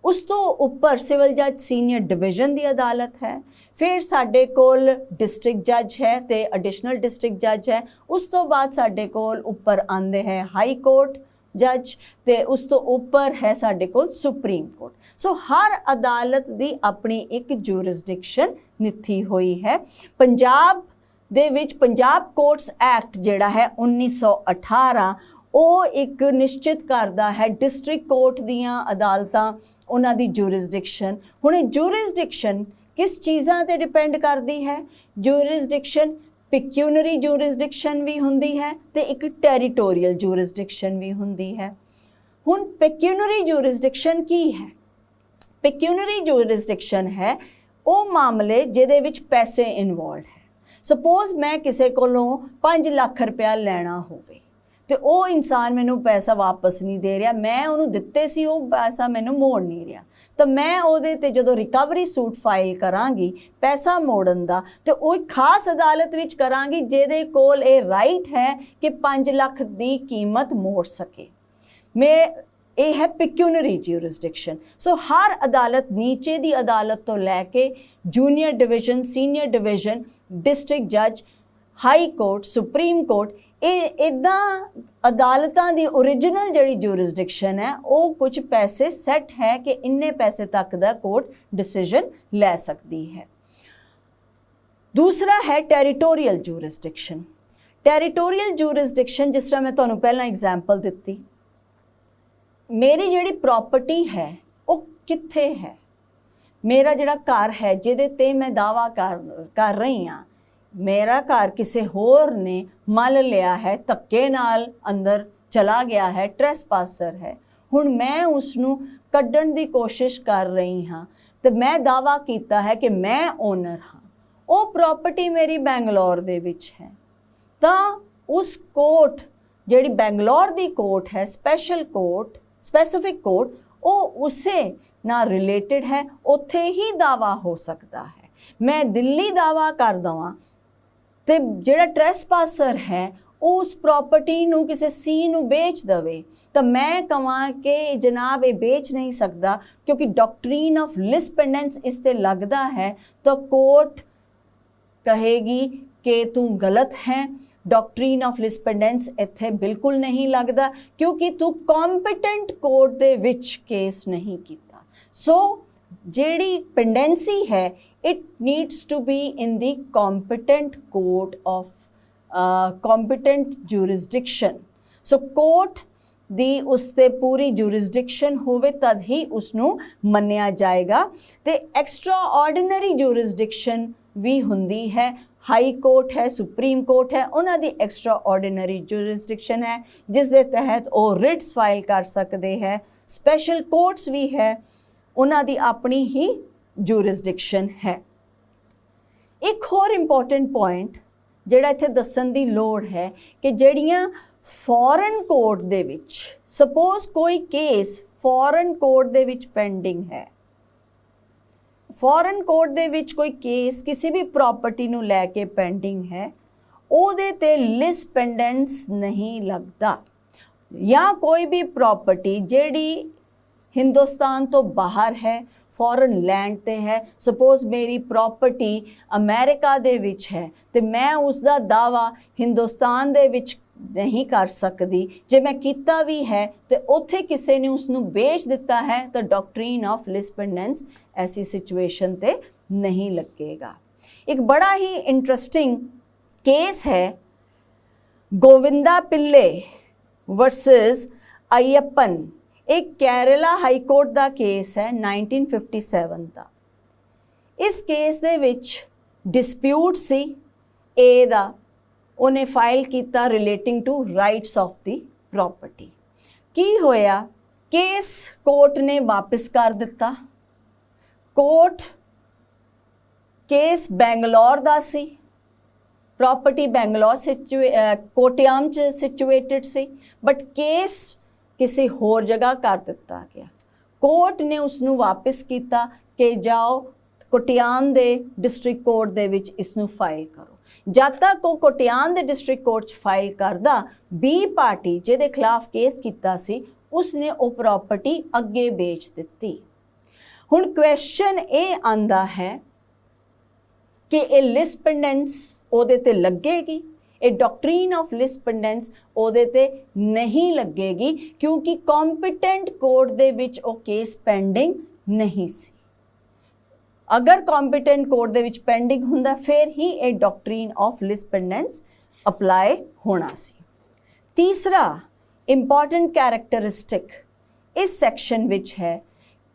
ਉਸ ਤੋਂ ਉੱਪਰ ਸਿਵਲ ਜੱਜ ਸੀਨੀਅਰ ਡਿਵੀਜ਼ਨ ਦੀ ਅਦਾਲਤ ਹੈ, ਫਿਰ ਸਾਡੇ ਕੋਲ ਡਿਸਟ੍ਰਿਕਟ ਜੱਜ ਹੈ ਤੇ ਐਡੀਸ਼ਨਲ ਡਿਸਟ੍ਰਿਕਟ ਜੱਜ ਹੈ, ਉਸ ਤੋਂ ਬਾਅਦ ਸਾਡੇ ਕੋਲ ਉੱਪਰ ਆਉਂਦੇ ਹੈ ਹਾਈ ਕੋਰਟ ਜੱਜ ਤੇ ਉਸ ਤੋਂ ਉੱਪਰ ਹੈ ਸਾਡੇ ਕੋਲ ਸੁਪਰੀਮ ਕੋਰਟ। ਸੋ ਹਰ ਅਦਾਲਤ ਦੀ ਆਪਣੀ ਇੱਕ ਜੂਰਿਸਡਿਕਸ਼ਨ ਨਿੱਥੀ ਹੋਈ ਹੈ। ਪੰਜਾਬ ਦੇ ਵਿੱਚ ਪੰਜਾਬ ਕੋਰਟਸ ਐਕਟ ਜਿਹੜਾ ਹੈ 1918 ਉਹ ਇੱਕ ਨਿਸ਼ਚਿਤ ਕਰਦਾ ਹੈ ਡਿਸਟ੍ਰਿਕਟ ਕੋਰਟ ਦੀਆਂ ਅਦਾਲਤਾਂ ਉਹਨਾਂ ਦੀ ਜੂਰਿਸਡਿਕਸ਼ਨ। ਹੁਣ ਇਹ ਜੂਰਿਸਡਿਕਸ਼ਨ ਕਿਸ ਚੀਜ਼ਾਂ ਤੇ ਡਿਪੈਂਡ ਕਰਦੀ ਹੈ? ਜੂਰਿਸਡਿਕਸ਼ਨ ਪਿਕਿਊਨਰੀ ਜੂਰਿਸਡਿਕਸ਼ਨ ਵੀ ਹੁੰਦੀ ਹੈ ਤੇ ਇੱਕ ਟੈਰੀਟੋਰੀਅਲ ਜੂਰਿਸਡਿਕਸ਼ਨ ਵੀ ਹੁੰਦੀ ਹੈ। ਹੁਣ ਪਿਕਿਊਨਰੀ ਜੂਰਿਸਡਿਕਸ਼ਨ ਕੀ ਹੈ? ਪਿਕਿਊਨਰੀ ਜੂਰਿਸਡਿਕਸ਼ਨ ਹੈ ਉਹ ਮਾਮਲੇ ਜਿਹਦੇ ਵਿੱਚ ਪੈਸੇ ਇਨਵੋਲਵਡ ਹੈ। ਸਪੋਜ਼ ਮੈਂ ਕਿਸੇ ਕੋਲੋਂ 5 ਲੱਖ ਰੁਪਇਆ ਲੈਣਾ ਹੋਵੇ ਤੇ ਉਹ ਇਨਸਾਨ ਮੈਨੂੰ ਪੈਸਾ ਵਾਪਸ ਨਹੀਂ ਦੇ ਰਿਹਾ, ਮੈਂ ਉਹਨੂੰ ਦਿੱਤੇ ਸੀ, ਉਹ ਪੈਸਾ ਮੈਨੂੰ ਮੋੜ ਨਹੀਂ ਰਿਹਾ, ਤਾਂ ਮੈਂ ਉਹਦੇ ਤੇ ਜਦੋਂ ਰਿਕਵਰੀ ਸੂਟ ਫਾਈਲ ਕਰਾਂਗੀ ਪੈਸਾ ਮੋੜਨ ਦਾ ਤੇ ਉਹ ਇੱਕ ਖਾਸ ਅਦਾਲਤ ਵਿੱਚ ਕਰਾਂਗੀ ਜਿਹਦੇ ਕੋਲ ਇਹ ਰਾਈਟ ਹੈ ਕਿ 5 ਲੱਖ ਦੀ ਕੀਮਤ ਮੋੜ ਸਕੇ। ਇਹ ਹੈ ਪਿਕਿਊਨਰੀ ਜੂਰਿਸਡਿਕਸ਼ਨ। ਸੋ ਹਰ ਅਦਾਲਤ ਨੀਚੇ ਦੀ ਅਦਾਲਤ ਤੋਂ ਲੈ ਕੇ junior division, senior division, district ਜੱਜ, ਹਾਈ ਕੋਰਟ, ਸੁਪਰੀਮ ਕੋਰਟ, ਇਹ ਇੱਦਾਂ ਅਦਾਲਤਾਂ ਦੀ ਓਰੀਜਨਲ ਜਿਹੜੀ ਜੂਰਿਸਡਿਕਸ਼ਨ ਹੈ ਉਹ ਕੁਝ ਪੈਸੇ ਸੈੱਟ ਹੈ ਕਿ ਇੰਨੇ ਪੈਸੇ ਤੱਕ ਦਾ ਕੋਰਟ ਡਿਸੀਜਨ ਲੈ ਸਕਦੀ ਹੈ। ਦੂਸਰਾ ਹੈ ਟੈਰੀਟੋਰੀਅਲ ਜੂਰਿਸਡਿਕਸ਼ਨ। ਟੈਰੀਟੋਰੀਅਲ ਜੂਰਿਸਡਿਕਸ਼ਨ ਜਿਸ ਤਰ੍ਹਾਂ ਮੈਂ ਤੁਹਾਨੂੰ ਪਹਿਲਾਂ ਐਗਜ਼ਾਮਪਲ ਦਿੱਤੀ, ਮੇਰੀ ਜਿਹੜੀ ਪ੍ਰਾਪਰਟੀ ਹੈ ਉਹ ਕਿੱਥੇ ਹੈ? ਮੇਰਾ ਜਿਹੜਾ ਘਰ ਹੈ ਜਿਹਦੇ ਤੇ ਮੈਂ ਦਾਵਾ ਕਰ ਰਹੀ ਹਾਂ, ਮੇਰਾ ਘਰ ਕਿਸੇ ਹੋਰ ਨੇ ਮੱਲ ਲਿਆ ਹੈ, ਧੱਕੇ ਨਾਲ ਅੰਦਰ ਚਲਾ ਗਿਆ ਹੈ, ਟ੍ਰੈਸਪਾਸਰ ਹੈ। ਹੁਣ ਮੈਂ ਉਸ ਨੂੰ ਕੱਢਣ ਦੀ ਕੋਸ਼ਿਸ਼ ਕਰ ਰਹੀ ਹਾਂ ਤੇ ਮੈਂ ਦਾਵਾ ਕੀਤਾ ਹੈ ਕਿ ਮੈਂ ਓਨਰ ਹਾਂ। ਉਹ ਪ੍ਰਾਪਰਟੀ ਮੇਰੀ ਬੈਂਗਲੌਰ ਦੇ ਵਿੱਚ ਹੈ, ਤਾਂ ਉਸ ਕੋਰਟ ਜਿਹੜੀ ਬੈਂਗਲੌਰ ਦੀ ਕੋਰਟ ਹੈ, ਸਪੈਸ਼ਲ ਕੋਰਟ, ਸਪੈਸੀਫਿਕ ਕੋਰਟ, ਉਹ ਉਸੇ ਨਾਲ ਰਿਲੇਟਡ ਹੈ, ਉੱਥੇ ਹੀ ਦਾਵਾ ਹੋ ਸਕਦਾ ਹੈ। ਮੈਂ ਦਿੱਲੀ ਦਾਵਾ ਕਰ ਦਵਾਂ ਤੇ ਜਿਹੜਾ ਟ੍ਰੈਸਪਾਸਰ ਹੈ ਉਸ ਪ੍ਰਾਪਰਟੀ ਨੂੰ ਕਿਸੇ ਸੀ ਨੂੰ ਵੇਚ ਦਵੇ ਤਾਂ ਮੈਂ ਕਹਾਂ ਕਿ ਜਨਾਬ ਇਹ ਵੇਚ ਨਹੀਂ ਸਕਦਾ ਕਿਉਂਕਿ ਡਾਕਟਰੀਨ ਆਫ ਲਿਸ ਪੈਂਡੈਂਸ ਇਸ ਤੇ ਲੱਗਦਾ ਹੈ, ਤਾਂ ਕੋਰਟ ਕਹੇਗੀ ਕਿ ਤੂੰ ਗਲਤ ਹੈ, ਡਾਕਟਰੀਨ ਆਫ ਲਿਸ ਪੈਂਡੈਂਸ ਇੱਥੇ ਬਿਲਕੁਲ ਨਹੀਂ ਲੱਗਦਾ ਕਿਉਂਕਿ ਤੂੰ ਕੰਪੀਟੈਂਟ ਕੋਰਟ ਦੇ ਵਿੱਚ ਕੇਸ ਨਹੀਂ ਕੀਤਾ। ਸੋ ਜਿਹੜੀ ਪੈਂਡੈਂਸੀ ਹੈ it needs to be in the competent court of competent jurisdiction. So court ਦੀ ਉਸ ਤੇ ਪੂਰੀ ਜੂਰਿਸਡਿਕਸ਼ਨ ਹੋਵੇ ਤਦ ਹੀ ਉਸ ਨੂੰ ਮੰਨਿਆ ਜਾਏਗਾ। ਤੇ ਐਕਸਟਰਾ ਆਰਡੀਨਰੀ ਜੂਰਿਸਡਿਕਸ਼ਨ ਵੀ ਹੁੰਦੀ ਹੈ, ਹਾਈ ਕੋਰਟ ਹੈ, ਸੁਪਰੀਮ ਕੋਰਟ ਹੈ, ਉਹਨਾਂ ਦੀ ਐਕਸਟਰਾ ਆਰਡੀਨਰੀ ਜੂਰਿਸਡਿਕਸ਼ਨ ਹੈ ਜਿਸ ਦੇ ਤਹਿਤ ਉਹ ਰਿਟਸ ਫਾਈਲ ਕਰ ਸਕਦੇ ਹੈ। ਸਪੈਸ਼ਲ ਕੋਰਟਸ ਵੀ ਹੈ, ਉਹਨਾਂ ਦੀ ਆਪਣੀ ਹੀ ਜੂਰਿਸਡਿਕਸ਼ਨ ਹੈ। ਇੱਕ ਹੋਰ ਇੰਪੋਰਟੈਂਟ ਪੁਆਇੰਟ ਜਿਹੜਾ ਇੱਥੇ ਦੱਸਣ ਦੀ ਲੋੜ ਹੈ ਕਿ ਜਿਹੜੀਆਂ ਫੋਰਨ ਕੋਰਟ ਦੇ ਵਿੱਚ, ਸਪੋਜ਼ ਕੋਈ ਕੇਸ ਫੋਰਨ ਕੋਰਟ ਦੇ ਵਿੱਚ ਪੈਂਡਿੰਗ ਹੈ, ਫੋਰਨ ਕੋਰਟ ਦੇ ਵਿੱਚ ਕੋਈ ਕੇਸ ਕਿਸੇ ਵੀ ਪ੍ਰਾਪਰਟੀ ਨੂੰ ਲੈ ਕੇ ਪੈਂਡਿੰਗ ਹੈ, ਉਹਦੇ ਤੇ ਲਿਸ ਪੈਂਡੈਂਸ ਨਹੀਂ ਲੱਗਦਾ। ਜਾਂ ਕੋਈ ਵੀ ਪ੍ਰਾਪਰਟੀ ਜਿਹੜੀ ਹਿੰਦੁਸਤਾਨ ਤੋਂ ਬਾਹਰ ਹੈ, ਫੋਰਨ ਲੈਂਡ ਤੇ ਹੈ, ਸਪੋਜ਼ ਮੇਰੀ ਪ੍ਰਾਪਰਟੀ ਅਮਰੀਕਾ ਦੇ ਵਿੱਚ ਹੈ ਤੇ ਮੈਂ ਉਸ ਦਾ ਦਾਵਾ ਹਿੰਦੁਸਤਾਨ ਦੇ ਵਿੱਚ ਨਹੀਂ ਕਰ ਸਕਦੀ। ਜੇ ਮੈਂ ਕੀਤਾ ਵੀ ਹੈ ਤੇ ਉੱਥੇ ਕਿਸੇ ਨੇ ਉਸ ਨੂੰ ਵੇਚ ਦਿੱਤਾ ਹੈ ਤਾਂ ਡਾਕਟਰੀਨ ਆਫ ਲਿਸ ਪੈਂਡੈਂਸ ਐਸੀ ਸਿਚੁਏਸ਼ਨ ਤੇ ਨਹੀਂ ਲੱਗੇਗਾ। ਇੱਕ ਬੜਾ ਹੀ ਇੰਟਰਸਟਿੰਗ ਕੇਸ ਹੈ ਗੋਵਿੰਦਾ ਪਿੱਲੇ ਵਰਸਸ ਅਯੱਪਨ। ਇੱਕ ਕੇਰਲਾ ਹਾਈ ਕੋਰਟ ਦਾ ਕੇਸ ਹੈ 1957 ਦਾ। ਇਸ ਕੇਸ ਦੇ ਵਿੱਚ ਡਿਸਪਿਊਟ ਸੀ ਏ ਦਾ, ਉਹਨੇ ਫਾਈਲ ਕੀਤਾ relating to rights of the property. ਕੀ ਹੋਇਆ? ਕੇਸ ਕੋਰਟ ਨੇ ਵਾਪਸ ਕਰ ਦਿੱਤਾ। ਕੋਰਟ ਕੇਸ ਬੈਂਗਲੌਰ ਦਾ ਸੀ, ਪ੍ਰਾਪਰਟੀ ਬੈਂਗਲੌਰ ਕੋਟਿਆਮ 'ਚ ਸਿਚੁਏਟਡ ਸੀ, ਬਟ ਕੇਸ ਕਿਸੇ ਹੋਰ ਜਗ੍ਹਾ ਕਰ ਦਿੱਤਾ ਗਿਆ। ਕੋਰਟ ਨੇ ਉਸ ਨੂੰ ਵਾਪਸ ਕੀਤਾ ਕਿ ਜਾਓ ਕੋਟਿਆਨ ਦੇ ਡਿਸਟ੍ਰਿਕਟ ਕੋਰਟ ਦੇ ਵਿੱਚ ਇਸ ਨੂੰ ਫਾਈਲ ਕਰੋ। ਜਦ ਤੱਕ ਉਹ ਕੋਟਿਆਨ ਦੇ ਡਿਸਟ੍ਰਿਕਟ ਕੋਰਟ 'ਚ ਫਾਈਲ ਕਰਦਾ, ਬੀ ਪਾਰਟੀ ਜਿਹਦੇ ਖਿਲਾਫ ਕੇਸ ਕੀਤਾ ਸੀ ਉਸਨੇ ਉਹ ਪ੍ਰਾਪਰਟੀ ਅੱਗੇ ਵੇਚ ਦਿੱਤੀ। ਹੁਣ ਕੁਐਸਚਨ ਇਹ ਆਂਦਾ ਹੈ ਕਿ ਇਹ ਲਿਸ ਪੈਂਡੈਂਸ ਉਹਦੇ ਤੇ ਲੱਗੇਗੀ? ਇਹ ਡਾਕਟਰੀਨ ਆਫ ਲਿਸ ਪੈਂਡੈਂਸ ਉਹਦੇ ਤੇ ਨਹੀਂ ਲੱਗੇਗੀ, ਕਿਉਂਕਿ ਕੰਪੀਟੈਂਟ ਕੋਰਟ ਦੇ ਵਿੱਚ ਉਹ ਕੇਸ ਪੈਂਡਿੰਗ ਨਹੀਂ ਸੀ। ਅਗਰ ਕੰਪੀਟੈਂਟ ਕੋਰਟ ਦੇ ਵਿੱਚ ਪੈਂਡਿੰਗ ਹੁੰਦਾ ਫਿਰ ਹੀ ਇਹ ਡਾਕਟਰੀਨ ਆਫ ਲਿਸ ਪੈਂਡੈਂਸ ਅਪਲਾਈ ਹੋਣਾ ਸੀ। ਤੀਸਰਾ ਇੰਪੋਰਟੈਂਟ ਕੈਰੈਕਟਰਿਸਟਿਕ ਇਸ ਸੈਕਸ਼ਨ ਵਿੱਚ ਹੈ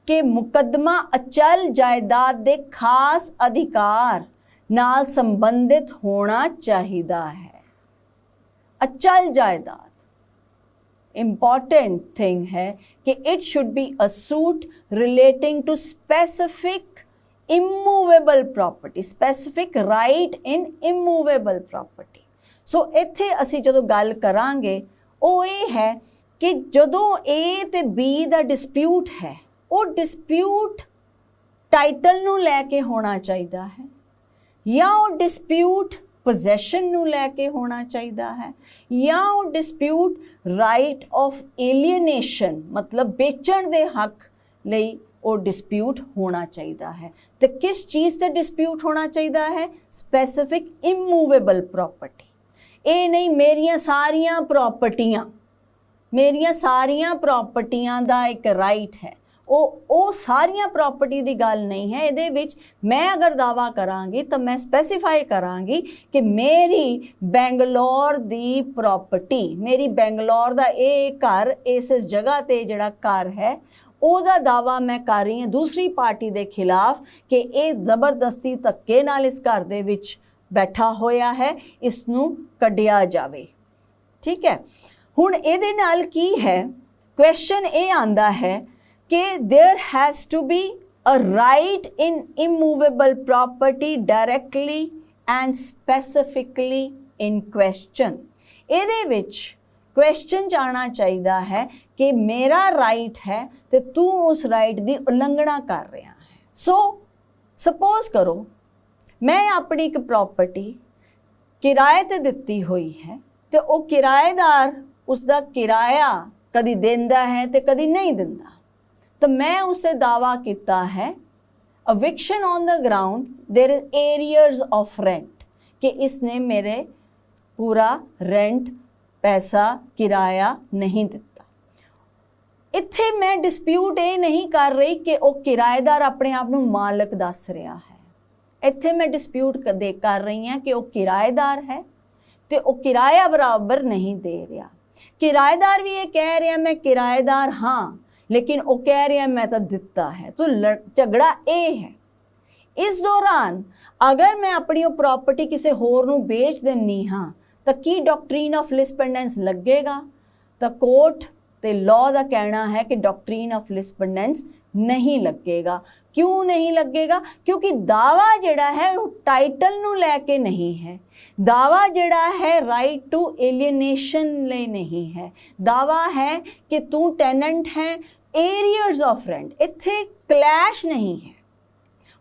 ਕਿ ਮੁਕੱਦਮਾ ਅਚਲ ਜਾਇਦਾਦ ਦੇ ਖਾਸ ਅਧਿਕਾਰ ਨਾਲ ਸੰਬੰਧਿਤ ਹੋਣਾ ਚਾਹੀਦਾ ਹੈ। अचल जायदाद important thing है कि it should be a suit relating to specific immovable property, specific right in immovable property। so ਇੱਥੇ ਅਸੀਂ ਜਦੋਂ ਗੱਲ ਕਰਾਂਗੇ ਉਹ ਇਹ ਹੈ ਕਿ ਜਦੋਂ A ਤੇ B ਦਾ ਡਿਸਪਿਊਟ ਹੈ, ਉਹ ਡਿਸਪਿਊਟ ਟਾਈਟਲ ਨੂੰ ਲੈ ਕੇ ਹੋਣਾ ਚਾਹੀਦਾ ਹੈ ਜਾਂ ਉਹ ਡਿਸਪਿਊਟ ਪੋਜੈਸ਼ਨ ਨੂੰ ਲੈ ਕੇ ਹੋਣਾ ਚਾਹੀਦਾ ਹੈ ਜਾਂ ਉਹ ਡਿਸਪਿਊਟ ਰਾਈਟ ਆਫ ਏਲੀਏਨੇਸ਼ਨ ਮਤਲਬ ਵੇਚਣ ਦੇ ਹੱਕ ਲਈ ਉਹ ਡਿਸਪਿਊਟ ਹੋਣਾ ਚਾਹੀਦਾ ਹੈ। ਤੇ ਕਿਸ ਚੀਜ਼ ਤੇ ਡਿਸਪਿਊਟ ਹੋਣਾ ਚਾਹੀਦਾ ਹੈ? Specific immovable property. ਇਹ ਨਹੀਂ ਮੇਰੀਆਂ ਸਾਰੀਆਂ ਪ੍ਰਾਪਰਟੀਆਂ ਦਾ ਇੱਕ ਰਾਈਟ ਹੈ, ਉਹ ਸਾਰੀਆਂ ਪ੍ਰਾਪਰਟੀ ਦੀ ਗੱਲ ਨਹੀਂ ਹੈ। ਇਹਦੇ ਵਿੱਚ ਮੈਂ ਅਗਰ ਦਾਵਾ ਕਰਾਂਗੀ ਤਾਂ ਮੈਂ ਸਪੈਸੀਫਾਈ ਕਰਾਂਗੀ ਕਿ ਮੇਰੀ ਬੈਂਗਲੌਰ ਦੀ ਪ੍ਰਾਪਰਟੀ, ਮੇਰੀ ਬੈਂਗਲੌਰ ਦਾ ਇਹ ਘਰ, ਇਸ ਜਗ੍ਹਾ ਤੇ ਜਿਹੜਾ ਘਰ ਹੈ ਉਹਦਾ ਦਾਵਾ ਮੈਂ ਕਰ ਰਹੀ ਹਾਂ ਦੂਸਰੀ ਪਾਰਟੀ ਦੇ ਖਿਲਾਫ ਕਿ ਇਹ ਜ਼ਬਰਦਸਤੀ ਧੱਕੇ ਨਾਲ ਇਸ ਘਰ ਦੇ ਵਿੱਚ ਬੈਠਾ ਹੋਇਆ ਹੈ, ਇਸ ਨੂੰ ਕੱਢਿਆ ਜਾਵੇ। ਠੀਕ ਹੈ, ਹੁਣ ਇਹਦੇ ਨਾਲ ਕੀ ਹੈ, ਕੁਐਸਚਨ ਇਹ ਆਂਦਾ ਹੈ कि there has to be a right in immovable property directly and specifically in question। ਇਹਦੇ ਵਿੱਚ ਕੁਐਸਚਨ ਜਾਣਾ ਚਾਹੀਦਾ ਹੈ ਕਿ ਮੇਰਾ ਰਾਈਟ ਹੈ ਤੇ ਤੂੰ ਉਸ ਰਾਈਟ ਦੀ ਉਲੰਘਣਾ ਕਰ ਰਿਹਾ ਹੈ। ਸੋ ਸਪੋਜ਼ ਕਰੋ ਮੈਂ ਆਪਣੀ ਇੱਕ ਪ੍ਰਾਪਰਟੀ ਕਿਰਾਏ ਤੇ ਦਿੱਤੀ ਹੋਈ ਹੈ ਤੇ ਉਹ ਕਿਰਾਏਦਾਰ ਉਸ ਦਾ ਕਿਰਾਇਆ ਕਦੀ ਦਿੰਦਾ ਹੈ ਤੇ ਕਦੀ ਨਹੀਂ ਦਿੰਦਾ, तो मैं उससे दावा किया है eviction on the ground there is arrears of rent कि इसने मेरे पूरा रेंट पैसा किराया नहीं दिता। इत्थे मैं डिस्प्यूट ये नहीं कर रही कि वो किराएदार अपने आप को मालक दस रहा है, इत्थे मैं डिस्प्यूट कर रही हाँ कि वो किराएदार है तो वो किराया बराबर नहीं दे रहा। किराएदार भी ये कह रहा मैं किराएदार हाँ, लेकिन वो कह रहे हैं मैं तो दिता है, तो झगड़ा ये है। इस दौरान अगर मैं अपनी वो प्रॉपर्टी किसी होर नूं बेच देनी हाँ तो की डॉक्ट्रीन ऑफ लिस पेंडेंस लगेगा? तो कोर्ट ते लॉ का कहना है कि डॉक्ट्रीन ऑफ लिस पेंडेंस नहीं लगेगा। क्यों नहीं लगेगा? क्योंकि दावा जिहड़ा है वो टाइटल नूं लैके नहीं है, दावा जिहड़ा है राइट टू एलियनेशन ले नहीं है, दावा है कि तू टेनेंट है, एरियर्स ऑफ रेंट, इत्थे क्लैश नहीं है।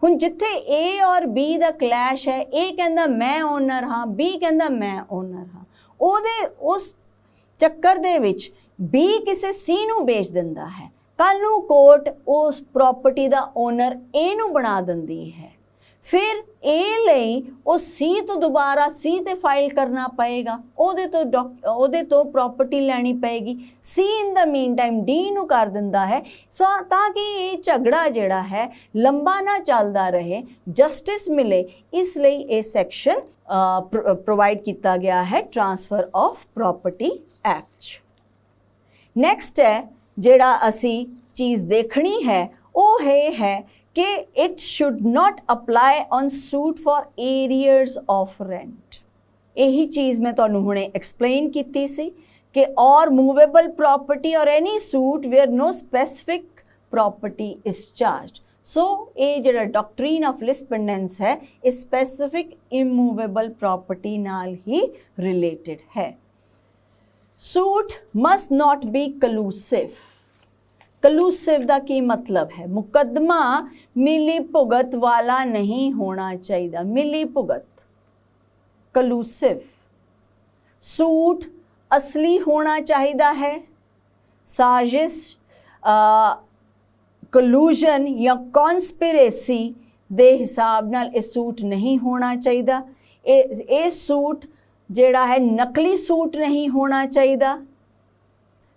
हुण जिथे ए और बी दा क्लैश है, ए कहंदा मैं ओनर हाँ, बी कहंदा मैं ओनर हाँ, ओदे उस चक्कर दे विच बी किसी सी नूं बेच दिंदा है, कल नूं कोर्ट उस प्रॉपर्टी दा ओनर ए नूं बना दिंदी है, फिर ए ਲਈ ਉਹ सी तो दोबारा सी ते फाइल करना पएगा, ਉਹਦੇ ਤੋਂ प्रॉपर्टी ਲੈਣੀ पएगी, C in the meantime D ਨੂੰ ਕਰ ਦਿੰਦਾ ਹੈ। ਸੋ ਤਾਂ ਕਿ ਇਹ ਝਗੜਾ ਜਿਹੜਾ ਹੈ ਲੰਬਾ ਨਾ ਚੱਲਦਾ ਰਹੇ, ਜਸਟਿਸ ਮਿਲੇ, ਇਸ ਲਈ ਇਹ ਸੈਕਸ਼ਨ ਪ੍ਰੋਵਾਈਡ ਕੀਤਾ ਗਿਆ ਹੈ transfer of property act. Next ਹੈ ਜਿਹੜਾ ਅਸੀਂ ਚੀਜ਼ ਦੇਖਣੀ ਹੈ ਉਹ ਹੈ कि it should not apply on suit for arrears of rent। यही चीज़ मैं तुहानू हुणे explain कीती सी कि or movable property or any suit where no specific property is charged। so ये जिहड़ा doctrine of lis pendens है इस specific immovable property नाल ही related है। suit must not be collusive। ਕਲੂਸਿਵ ਦਾ ਕੀ ਮਤਲਬ ਹੈ? ਮੁਕੱਦਮਾ ਮਿਲੀ ਭੁਗਤ ਵਾਲਾ ਨਹੀਂ ਹੋਣਾ ਚਾਹੀਦਾ। ਮਿਲੀ ਭੁਗਤ, ਕਲੂਸਿਵ। ਸੂਟ ਅਸਲੀ ਹੋਣਾ ਚਾਹੀਦਾ ਹੈ। ਸਾਜ਼ਿਸ਼, ਕਲੂਜਨ ਜਾਂ ਕੌਨਸਪੀਰੇਸੀ ਦੇ ਹਿਸਾਬ ਨਾਲ ਇਹ ਸੂਟ ਨਹੀਂ ਹੋਣਾ ਚਾਹੀਦਾ। ਇਹ ਸੂਟ ਜਿਹੜਾ ਹੈ ਨਕਲੀ ਸੂਟ ਨਹੀਂ ਹੋਣਾ ਚਾਹੀਦਾ,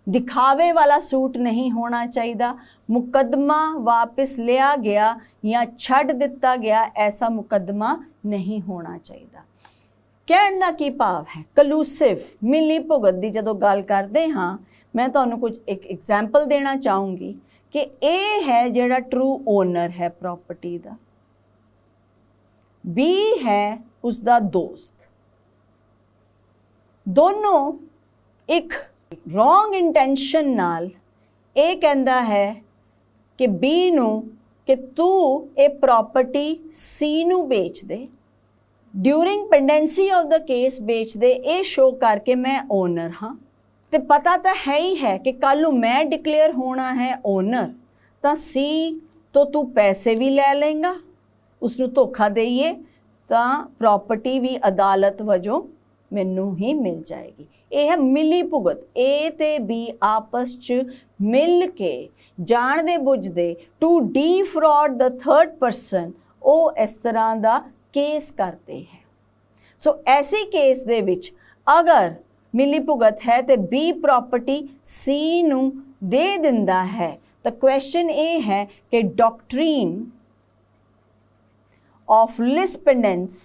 ਦਿਖਾਵੇ ਵਾਲਾ ਸੂਟ ਨਹੀਂ ਹੋਣਾ ਚਾਹੀਦਾ। ਮੁਕੱਦਮਾ ਵਾਪਸ ਲਿਆ ਗਿਆ ਜਾਂ ਛੱਡ ਦਿੱਤਾ ਗਿਆ, ਐਸਾ ਮੁਕੱਦਮਾ ਨਹੀਂ ਹੋਣਾ ਚਾਹੀਦਾ। ਕਹਿਣ ਦਾ ਕੀ ਭਾਵ ਹੈ? ਕਲੂਸਿਵ, ਮਿਲੀ ਭੁਗਤ ਦੀ ਜਦੋਂ ਗੱਲ ਕਰਦੇ ਹਾਂ, ਮੈਂ ਤੁਹਾਨੂੰ ਕੁਝ ਇੱਕ ਐਗਜ਼ਾਮਪਲ ਦੇਣਾ ਚਾਹੂੰਗੀ ਕਿ ਇਹ ਹੈ ਜਿਹੜਾ ਟਰੂ ਓਨਰ ਹੈ ਪ੍ਰੋਪਰਟੀ ਦਾ, ਬੀ ਹੈ ਉਸਦਾ ਦੋਸਤ। ਦੋਨੋਂ ਇੱਕ ਰੋਂਗ ਇੰਟੈਂਸ਼ਨ ਨਾਲ ਇਹ ਕਹਿੰਦਾ ਹੈ ਕਿ ਬੀ ਨੂੰ ਕਿ ਤੂੰ ਇਹ ਪ੍ਰੋਪਰਟੀ ਸੀ ਨੂੰ ਵੇਚ ਦੇ, during pendency of the case ਵੇਚ ਦੇ, ਇਹ ਸ਼ੋ ਕਰਕੇ ਮੈਂ ਓਨਰ ਹਾਂ। ਤੇ ਪਤਾ ਤਾਂ ਹੈ ਹੀ ਹੈ ਕਿ ਕੱਲ ਨੂੰ ਮੈਂ ਡਿਕਲੇਅਰ ਹੋਣਾ ਹੈ ਓਨਰ, ਤਾਂ ਸੀ ਤੋਂ ਤੂੰ ਪੈਸੇ ਵੀ ਲੈ ਲੇਗਾ, ਉਸਨੂੰ ਧੋਖਾ ਦੇਈਏ ਤਾਂ ਪ੍ਰੋਪਰਟੀ ਵੀ ਅਦਾਲਤ ਵਜੋਂ ਮੈਨੂੰ ਹੀ ਮਿਲ ਜਾਏਗੀ। ਇਹ ਹੈ ਮਿਲੀ ਭੁਗਤ। ਏ ਤੇ ਬੀ ਆਪਸ 'ਚ ਮਿਲ ਕੇ ਜਾਣਦੇ ਬੁੱਝਦੇ ਟੂ ਡੀਫਰੌਡ ਦ ਥਰਡ ਪਰਸਨ, ਉਹ ਇਸ ਤਰ੍ਹਾਂ ਦਾ ਕੇਸ ਕਰਦੇ ਹੈ। ਸੋ ਐਸੇ ਕੇਸ ਦੇ ਵਿੱਚ ਅਗਰ ਮਿਲੀ ਭੁਗਤ ਹੈ ਤੇ ਬੀ ਪ੍ਰੋਪਰਟੀ ਸੀ ਨੂੰ ਦੇ ਦਿੰਦਾ ਹੈ, ਤਾਂ ਕੁਐਸਚਨ ਇਹ ਹੈ ਕਿ ਡਾਕਟਰੀਨ ਆਫ ਲਿਸਪੈਂਡੈਂਸ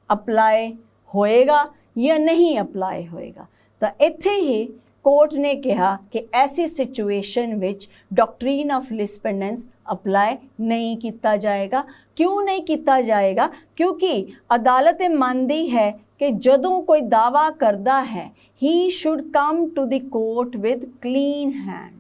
ਅਪਲਾਈ ਹੋਏਗਾ ਜਾਂ ਨਹੀਂ ਅਪਲਾਈ ਹੋਏਗਾ। ਤਾਂ ਇੱਥੇ ਹੀ ਕੋਰਟ ਨੇ ਕਿਹਾ ਕਿ ਐਸੀ ਸਿਚੁਏਸ਼ਨ ਵਿੱਚ ਡਾਕਟਰੀਨ ਆਫ ਲਿਸਪੈਂਡੈਂਸ ਅਪਲਾਈ ਨਹੀਂ ਕੀਤਾ ਜਾਏਗਾ। ਕਿਉਂ ਨਹੀਂ ਕੀਤਾ ਜਾਏਗਾ? ਕਿਉਂਕਿ ਅਦਾਲਤ ਇਹ ਮੰਨਦੀ ਹੈ ਕਿ ਜਦੋਂ ਕੋਈ ਦਾਵਾ ਕਰਦਾ ਹੈ, ਹੀ should come to the court with clean hands,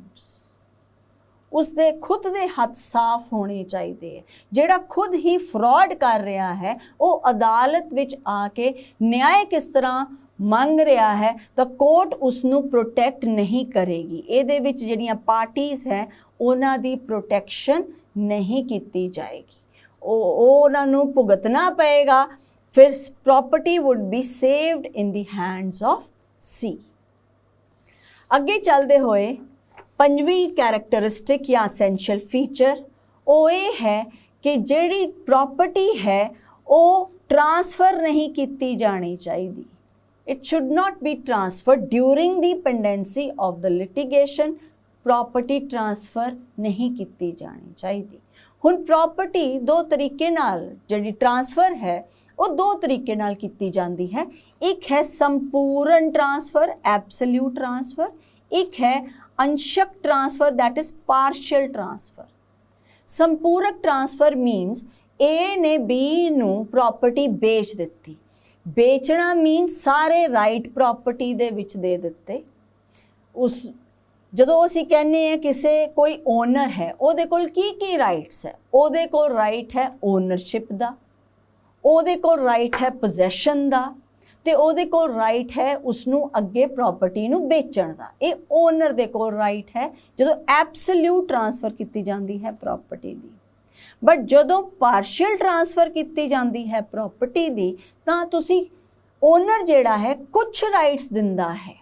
ਉਸਦੇ ਖੁਦ ਦੇ ਹੱਥ ਸਾਫ਼ ਹੋਣੇ ਚਾਹੀਦੇ ਹੈ। ਜਿਹੜਾ ਖੁਦ ਹੀ ਫਰਾਡ ਕਰ ਰਿਹਾ ਹੈ, ਉਹ ਅਦਾਲਤ ਵਿੱਚ ਆ ਕੇ ਨਿਆਂ ਕਿਸ ਤਰ੍ਹਾਂ ਮੰਗ ਰਿਹਾ ਹੈ, ਤਾਂ ਕੋਰਟ ਉਸ ਨੂੰ ਪ੍ਰੋਟੈਕਟ ਨਹੀਂ ਕਰੇਗੀ। ਇਹਦੇ ਵਿੱਚ ਜਿਹੜੀਆਂ ਪਾਰਟੀਆਂ ਹੈ ਉਹਨਾਂ ਦੀ ਪ੍ਰੋਟੈਕਸ਼ਨ ਨਹੀਂ ਕੀਤੀ ਜਾਏਗੀ, ਉਹਨਾਂ ਨੂੰ ਭੁਗਤਣਾ ਪਏਗਾ। ਫਿਰ property wood B saved in the hands of ਸੀ। ਅੱਗੇ ਚੱਲਦੇ ਹੋਏ ਪੰਜਵੀਂ ਕੈਰੈਕਟਰਿਸਟਿਕ ਜਾਂ ਅਸੈਂਸ਼ੀਅਲ ਫੀਚਰ ਉਹ ਇਹ ਹੈ ਕਿ ਜਿਹੜੀ ਪ੍ਰੋਪਰਟੀ ਹੈ ਉਹ ਟ੍ਰਾਂਸਫਰ ਨਹੀਂ ਕੀਤੀ ਜਾਣੀ ਚਾਹੀਦੀ। It should not be transferred during the pendency of the litigation. Property transfer ਨਹੀਂ ਕੀਤੀ ਜਾਣੀ ਚਾਹੀਦੀ। ਹੁਣ ਪ੍ਰੋਪਰਟੀ ਦੋ ਤਰੀਕੇ ਨਾਲ ਜਿਹੜੀ ਟ੍ਰਾਂਸਫਰ ਹੈ ਉਹ ਦੋ ਤਰੀਕੇ ਨਾਲ ਕੀਤੀ ਜਾਂਦੀ ਹੈ। ਇੱਕ ਹੈ ਸੰਪੂਰਨ ਟ੍ਰਾਂਸਫਰ, ਐਬਸੋਲਿਊਟ ਟ੍ਰਾਂਸਫਰ। ਇੱਕ ਹੈ ਅੰਸ਼ਕ transfer, that is partial transfer. ਸੰਪੂਰਕ ਟ੍ਰਾਂਸਫਰ means A ਨੇ B ਨੂੰ ਪ੍ਰੋਪਰਟੀ ਵੇਚ ਦਿੱਤੀ। ਵੇਚਣਾ means ਸਾਰੇ ਰਾਈਟ ਪ੍ਰੋਪਰਟੀ ਦੇ ਵਿੱਚ ਦੇ ਦਿੱਤੇ। ਉਸ ਜਦੋਂ ਅਸੀਂ ਕਹਿੰਦੇ ਹਾਂ ਕਿਸੇ ਕੋਈ ਓਨਰ ਹੈ, ਉਹਦੇ ਕੋਲ ਕੀ ਰਾਈਟਸ ਹੈ? ਉਹਦੇ ਕੋਲ ਰਾਈਟ ਹੈ ਓਨਰਸ਼ਿਪ ਦਾ, ਉਹਦੇ ਕੋਲ ਰਾਈਟ ਹੈ ਪੋਜੈਸ਼ਨ ਦਾ, ਤੇ ਉਹਦੇ ਕੋਲ ਰਾਈਟ ਹੈ ਉਸਨੂੰ ਅੱਗੇ ਪ੍ਰੋਪਰਟੀ ਨੂੰ ਵੇਚਣ ਦਾ। ਇਹ ਓਨਰ ਦੇ ਕੋਲ ਰਾਈਟ ਹੈ ਜਦੋਂ ਐਬਸੋਲਿਊਟ ਟ੍ਰਾਂਸਫਰ ਕੀਤੀ ਜਾਂਦੀ ਹੈ ਪ੍ਰੋਪਰਟੀ ਦੀ। ਬਟ ਜਦੋਂ ਪਾਰਸ਼ੀਅਲ ਟ੍ਰਾਂਸਫਰ ਕੀਤੀ ਜਾਂਦੀ ਹੈ ਪ੍ਰੋਪਰਟੀ ਦੀ, ਤਾਂ ਤੁਸੀਂ ਓਨਰ ਜਿਹੜਾ ਹੈ ਕੁਝ ਰਾਈਟਸ ਦਿੰਦਾ ਹੈ,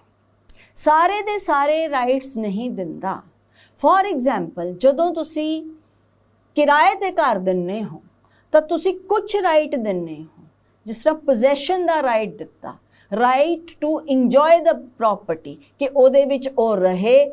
ਸਾਰੇ ਦੇ ਸਾਰੇ ਰਾਈਟਸ ਨਹੀਂ ਦਿੰਦਾ। ਫੋਰ ਐਗਜ਼ਾਮਪਲ, ਜਦੋਂ ਤੁਸੀਂ ਕਿਰਾਏ ਤੇ ਘਰ ਦਿੰਦੇ ਹੋ ਤਾਂ ਤੁਸੀਂ ਕੁਝ ਰਾਈਟ ਦਿੰਦੇ ਹੋ, ਜਿਸ ਤਰ੍ਹਾਂ ਪੋਜੈਸ਼ਨ ਦਾ ਰਾਈਟ ਦਿੱਤਾ, right to enjoy the property, ਕਿ ਉਹਦੇ ਵਿੱਚ ਉਹ ਰਹੇ,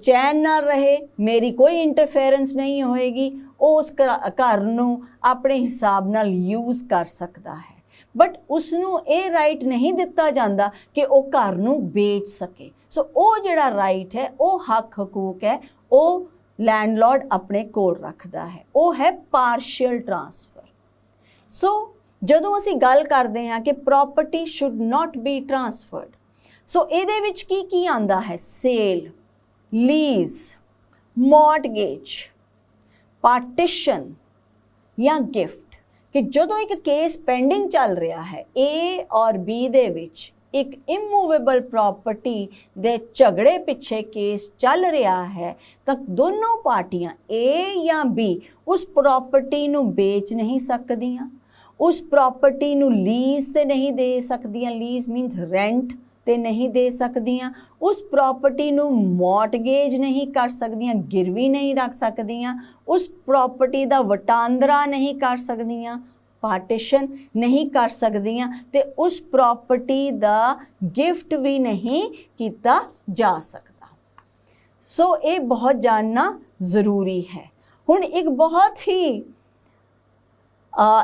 ਚੈਨ ਨਾਲ ਰਹੇ, ਮੇਰੀ ਕੋਈ ਇੰਟਰਫੇਰੈਂਸ ਨਹੀਂ ਹੋਏਗੀ, ਉਹ ਉਸ ਘਰ ਨੂੰ ਆਪਣੇ ਹਿਸਾਬ ਨਾਲ ਯੂਜ਼ ਕਰ ਸਕਦਾ ਹੈ। ਬਟ ਉਸ ਨੂੰ ਇਹ ਰਾਈਟ ਨਹੀਂ ਦਿੱਤਾ ਜਾਂਦਾ ਕਿ ਉਹ ਘਰ ਨੂੰ ਵੇਚ ਸਕੇ। ਸੋ ਉਹ ਜਿਹੜਾ ਰਾਈਟ ਹੈ, ਉਹ ਹੱਕ ਹਕੂਕ ਹੈ, ਉਹ ਲੈਂਡਲॉर्ड ਆਪਣੇ ਕੋਲ ਰੱਖਦਾ ਹੈ, ਉਹ ਹੈ ਪਾਰਸ਼ੀਅਲ ਟ੍ਰਾਂਸਫਰ। ਸੋ ਜਦੋਂ ਅਸੀਂ ਗੱਲ ਕਰਦੇ ਹਾਂ ਕਿ ਪ੍ਰੋਪਰਟੀ ਸ਼ੁੱਡ ਨਾਟ ਬੀ ਟ੍ਰਾਂਸਫਰਡ, ਸੋ ਇਹਦੇ ਵਿੱਚ ਕੀ ਆਉਂਦਾ ਹੈ? ਸੇਲ, ਲੀਜ਼, ਮੌਰਟਗੇਜ, ਪਾਰਟੀਸ਼ਨ ਜਾਂ ਗਿਫਟ। ਕਿ ਜਦੋਂ ਇੱਕ ਕੇਸ ਪੈਂਡਿੰਗ ਚੱਲ ਰਿਹਾ ਹੈ A ਔਰ B ਦੇ ਵਿੱਚ, ਇੱਕ ਇਮੂਵੇਬਲ ਪ੍ਰਾਪਰਟੀ ਦੇ ਝਗੜੇ ਪਿੱਛੇ ਕੇਸ ਚੱਲ ਰਿਹਾ ਹੈ ਤਾਂ ਦੋਨੋਂ ਪਾਰਟੀਆਂ A ਜਾਂ B ਉਸ ਪ੍ਰਾਪਰਟੀ ਨੂੰ ਵੇਚ ਨਹੀਂ ਸਕਦੀਆਂ, ਉਸ ਪ੍ਰਾਪਰਟੀ ਨੂੰ ਲੀਜ਼ ਤੇ ਨਹੀਂ ਦੇ ਸਕਦੀਆਂ, ਲੀਜ਼ ਮੀਨਸ ਰੈਂਟ ਤੇ ਨਹੀਂ ਦੇ ਸਕਦੀਆਂ, ਉਸ ਪ੍ਰਾਪਰਟੀ ਨੂੰ ਮੌਰਟਗੇਜ ਨਹੀਂ ਕਰ ਸਕਦੀਆਂ, ਗਿਰਵੀ ਨਹੀਂ ਰੱਖ ਸਕਦੀਆਂ, ਉਸ ਪ੍ਰਾਪਰਟੀ ਦਾ ਵਟਾਂਦਰਾ ਨਹੀਂ ਕਰ ਸਕਦੀਆਂ, ਪਾਰਟੀਸ਼ਨ ਨਹੀਂ ਕਰ ਸਕਦੀਆਂ ਤੇ ਉਸ ਪ੍ਰਾਪਰਟੀ ਦਾ ਗਿਫਟ ਵੀ ਨਹੀਂ ਕੀਤਾ ਜਾ ਸਕਦਾ। ਸੋ ਇਹ ਬਹੁਤ ਜਾਣਨਾ ਜ਼ਰੂਰੀ ਹੈ। ਹੁਣ ਇੱਕ ਬਹੁਤ ਹੀ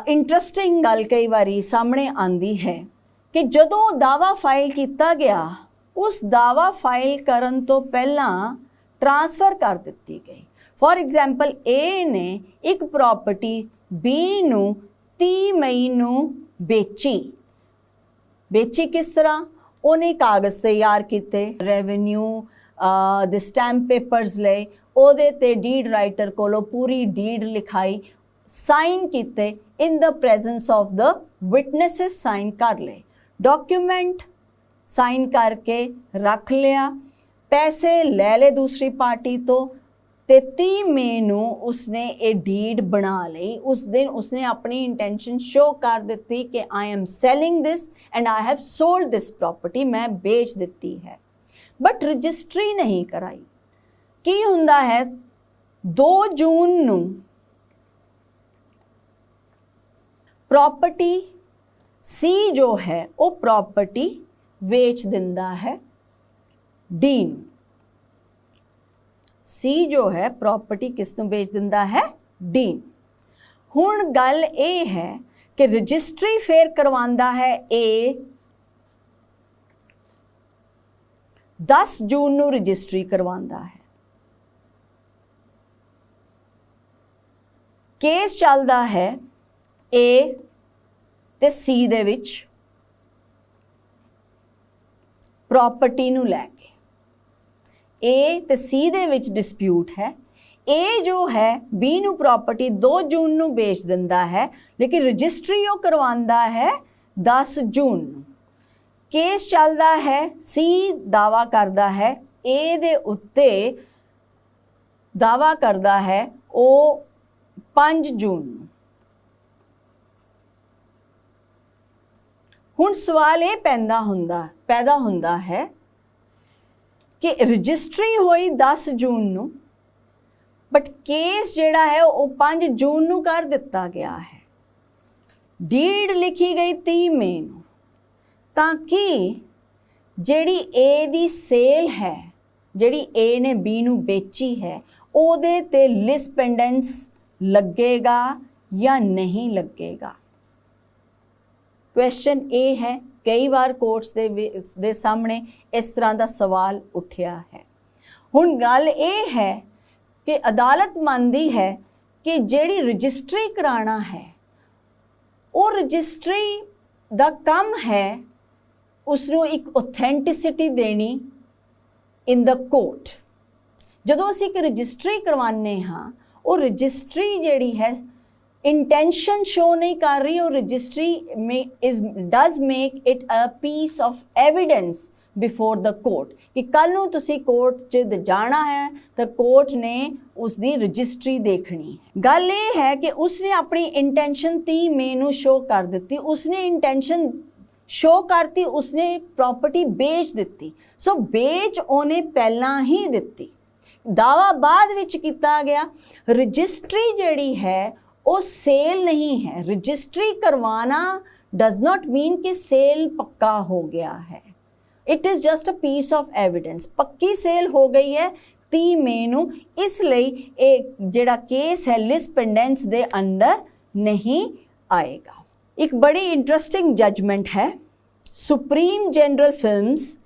ਇੰਟਰਸਟਿੰਗ ਗੱਲ ਕਈ ਵਾਰੀ ਸਾਹਮਣੇ ਆਂਦੀ ਹੈ ਕਿ ਜਦੋਂ ਦਾਵਾ ਫਾਈਲ ਕੀਤਾ ਗਿਆ, ਉਸ ਦਾਵਾ ਫਾਈਲ ਕਰਨ ਤੋਂ ਪਹਿਲਾਂ ਟ੍ਰਾਂਸਫਰ ਕਰ ਦਿੱਤੀ ਗਈ। ਫॉर ਐਗਜ਼ਾਮਪਲ A ਨੇ ਇੱਕ ਪ੍ਰਾਪਰਟੀ B ਨੂੰ 30 ਮਈ ਨੂੰ ਵੇਚੀ ਕਿਸ ਤਰ੍ਹਾਂ? ਉਹਨੇ ਕਾਗਜ਼ ਤਿਆਰ ਕੀਤੇ, ਰੈਵਨਿਊ ਦੇ ਸਟੈਂਪ ਪੇਪਰਸ ਲਏ, ਉਹਦੇ ਤੇ ਡੀਡ ਰਾਈਟਰ ਕੋਲੋਂ ਪੂਰੀ ਡੀਡ ਲਿਖਾਈ, ਸਾਈਨ ਕੀਤੇ, ਇਨ ਦ ਪ੍ਰੈਜ਼ੈਂਸ ਆਫ ਦ ਵਿਟਨੈਸਿਸ ਸਾਈਨ ਕਰ ਲਏ, ਡਾਕੂਮੈਂਟ ਸਾਈਨ ਕਰਕੇ ਰੱਖ ਲਿਆ, ਪੈਸੇ ਲੈ ਲਏ ਦੂਸਰੀ ਪਾਰਟੀ ਤੋਂ ਤੇ 30 ਮਈ ਨੂੰ ਉਸਨੇ ਇਹ ਡੀਡ ਬਣਾ ਲਈ। ਉਸ ਦਿਨ ਉਸਨੇ ਆਪਣੀ ਇੰਟੈਂਸ਼ਨ ਸ਼ੋ ਕਰ ਦਿੱਤੀ ਕਿ I am selling this and I have sold this property, ਮੈਂ ਵੇਚ ਦਿੱਤੀ ਹੈ, ਬਟ ਰਜਿਸਟਰੀ ਨਹੀਂ ਕਰਾਈ। ਕੀ ਹੁੰਦਾ ਹੈ, 2 ਜੂਨ ਨੂੰ ਪ੍ਰੋਪਰਟੀ C ਜੋ ਹੈ ਉਹ ਪ੍ਰੋਪਰਟੀ ਵੇਚ ਦਿੰਦਾ ਹੈ D ਨੂੰ। C ਜੋ ਹੈ ਪ੍ਰੋਪਰਟੀ ਕਿਸ ਨੂੰ ਵੇਚ ਦਿੰਦਾ ਹੈ? D। ਹੁਣ ਗੱਲ ਇਹ ਹੈ ਕਿ ਰਜਿਸਟਰੀ ਫੇਰ ਕਰਵਾਉਂਦਾ ਹੈ A, 10 ਜੂਨ ਨੂੰ ਰਜਿਸਟਰੀ ਕਰਵਾਉਂਦਾ ਹੈ। ਕੇਸ ਚੱਲਦਾ ਹੈ A ਤੇ C ਦੇ ਵਿੱਚ ਪ੍ਰੋਪਰਟੀ ਨੂੰ ਲੈ ਕੇ। A ਤੇ C ਦੇ ਵਿੱਚ ਡਿਸਪਿਊਟ ਹੈ। A ਜੋ ਹੈ B ਨੂੰ ਪ੍ਰੋਪਰਟੀ 2 ਜੂਨ ਨੂੰ ਵੇਚ ਦਿੰਦਾ ਹੈ, ਲੇਕਿਨ ਰਜਿਸਟਰੀ ਉਹ ਕਰਵਾਉਂਦਾ ਹੈ 10 ਜੂਨ ਨੂੰ। ਕੇਸ ਚੱਲਦਾ ਹੈ, C ਦਾਵਾ ਕਰਦਾ ਹੈ A ਦੇ ਉੱਤੇ, ਦਾਵਾ ਕਰਦਾ ਹੈ ਉਹ 5 ਜੂਨ ਨੂੰ। ਹੁਣ ਸਵਾਲ ਇਹ ਪੈਦਾ ਹੁੰਦਾ ਹੈ ਕਿ ਰਜਿਸਟਰੀ ਹੋਈ 10 ਜੂਨ ਨੂੰ, ਬਟ ਕੇਸ ਜਿਹੜਾ ਹੈ ਉਹ 5 ਜੂਨ ਨੂੰ ਕਰ ਦਿੱਤਾ ਗਿਆ ਹੈ, ਡੀਡ ਲਿਖੀ ਗਈ 30 ਮਈ ਨੂੰ, ਤਾਂ ਕਿ ਜਿਹੜੀ A ਦੀ ਸੇਲ ਹੈ, ਜਿਹੜੀ A ਨੇ B ਨੂੰ ਵੇਚੀ ਹੈ, ਉਹਦੇ ਤੇ ਲਿਸ ਪੈਂਡੈਂਸ ਲੱਗੇਗਾ ਜਾਂ ਨਹੀਂ ਲੱਗੇਗਾ। ਕੁਐਸਚਨ ਇਹ ਹੈ, ਕਈ ਵਾਰ ਕੋਰਟਸ ਦੇ ਸਾਹਮਣੇ ਇਸ ਤਰ੍ਹਾਂ ਦਾ ਸਵਾਲ ਉੱਠਿਆ ਹੈ। ਹੁਣ ਗੱਲ ਇਹ ਹੈ ਕਿ ਅਦਾਲਤ ਮੰਨਦੀ ਹੈ ਕਿ ਜਿਹੜੀ ਰਜਿਸਟਰੀ ਕਰਾਉਣਾ ਹੈ, ਉਹ ਰਜਿਸਟਰੀ ਦਾ ਕੰਮ ਹੈ ਉਸ ਨੂੰ ਇੱਕ ਆਥੈਂਟਿਸਿਟੀ ਦੇਣੀ ਇਨ ਦਾ ਕੋਰਟ। ਜਦੋਂ ਅਸੀਂ ਇੱਕ ਰਜਿਸਟਰੀ ਕਰਵਾਉਂਦੇ ਹਾਂ, ਉਹ ਰਜਿਸਟਰੀ ਜਿਹੜੀ ਹੈ ਇੰਟੈਂਸ਼ਨ ਸ਼ੋ ਨਹੀਂ ਕਰ ਰਹੀ, ਉਹ registry does make it a piece of evidence before the court ਕਿ ਕੱਲ ਨੂੰ ਤੁਸੀਂ ਕੋਰਟ 'ਚ ਜਾਣਾ ਹੈ ਤਾਂ ਕੋਰਟ ਨੇ ਉਸ ਦੀ ਰਜਿਸਟਰੀ ਦੇਖਣੀ ਹੈ। ਗੱਲ ਇਹ ਹੈ ਕਿ ਉਸਨੇ ਆਪਣੀ ਇੰਟੈਂਸ਼ਨ 30 ਮਈ ਨੂੰ ਸ਼ੋ ਕਰ ਦਿੱਤੀ, ਉਸਨੇ ਇੰਟੈਂਸ਼ਨ ਸ਼ੋ ਕਰਤੀ, ਉਸਨੇ ਪ੍ਰਾਪਰਟੀ ਵੇਚ ਦਿੱਤੀ। ਸੋ ਵੇਚ ਉਹਨੇ ਪਹਿਲਾਂ ਹੀ ਦਿੱਤੀ, ਦਾਵਾ ਬਾਅਦ ਵਿੱਚ ਕੀਤਾ ਗਿਆ। ਰਜਿਸਟਰੀ ਜਿਹੜੀ ਹੈ ਉਹ ਸੇਲ ਨਹੀਂ ਹੈ। ਰਜਿਸਟਰੀ ਕਰਵਾना does not mean कि सेल पक्का हो गया है, it is just a piece of evidence। पक्की सेल हो गई है 30 मई ਨੂੰ, ਇਸ ਲਈ ਇਹ ਜਿਹੜਾ ਕੇਸ ਹੈ ਲਿਸ ਪੈਂਡੈਂਸ ਦੇ ਅੰਡਰ ਨਹੀਂ ਆਏਗਾ। ਇੱਕ ਬੜੀ ਇੰਟਰਸਟਿੰਗ ਜਜਮੈਂਟ ਹੈ ਸੁਪਰੀਮ ਜਨਰਲ ਫਿਲਮਸ,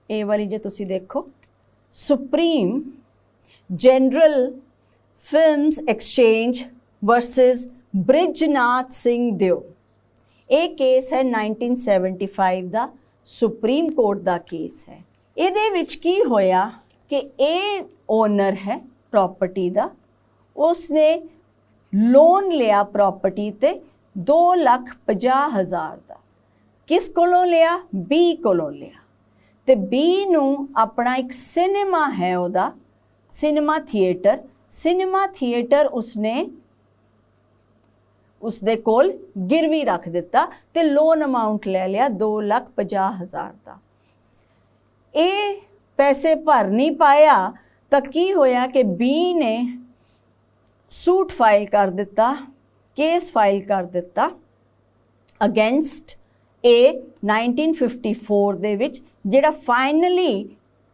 ਇਹ ਵਾਰੀ ਜੇ ਤੁਸੀਂ ਦੇਖੋ, supreme general films exchange versus Brijnath Singh ਦਿਓ। ਇਹ ਕੇਸ ਹੈ 1975 ਦਾ, ਸੁਪਰੀਮ ਕੋਰਟ ਦਾ ਕੇਸ ਹੈ। ਇਹਦੇ ਵਿੱਚ ਕੀ ਹੋਇਆ ਕਿ ਇਹ ਓਨਰ ਹੈ ਪ੍ਰੋਪਰਟੀ ਦਾ, ਉਸਨੇ ਲੋਨ ਲਿਆ ਪ੍ਰੋਪਰਟੀ ਤੇ 2,50,000 ਦਾ। किस कोलों लिया? बी कोलों लिया। ते बी ਨੂੰ ਆਪਣਾ ਇੱਕ ਸਿਨੇਮਾ ਹੈ ਉਹਦਾ, ਸਿਨੇਮਾ ਥੀਏਟਰ ਉਸਨੇ ਉਸਦੇ ਕੋਲ ਗਿਰਵੀ ਰੱਖ ਦਿੱਤਾ ਤੇ ਲੋਨ ਅਮਾਉਂਟ ਲੈ ਲਿਆ 2,50,000 ਦਾ। ਇਹ ਪੈਸੇ ਭਰ ਨਹੀਂ ਪਾਇਆ ਤਾਂ ਕੀ ਹੋਇਆ ਕਿ ਬੀ ਨੇ ਸੂਟ ਫਾਈਲ ਕਰ ਦਿੱਤਾ, ਕੇਸ ਫਾਈਲ ਕਰ ਦਿੱਤਾ ਅਗੇਂਸਟ ए 1954 ਦੇ ਵਿੱਚ, ਜਿਹੜਾ ਫਾਈਨਲੀ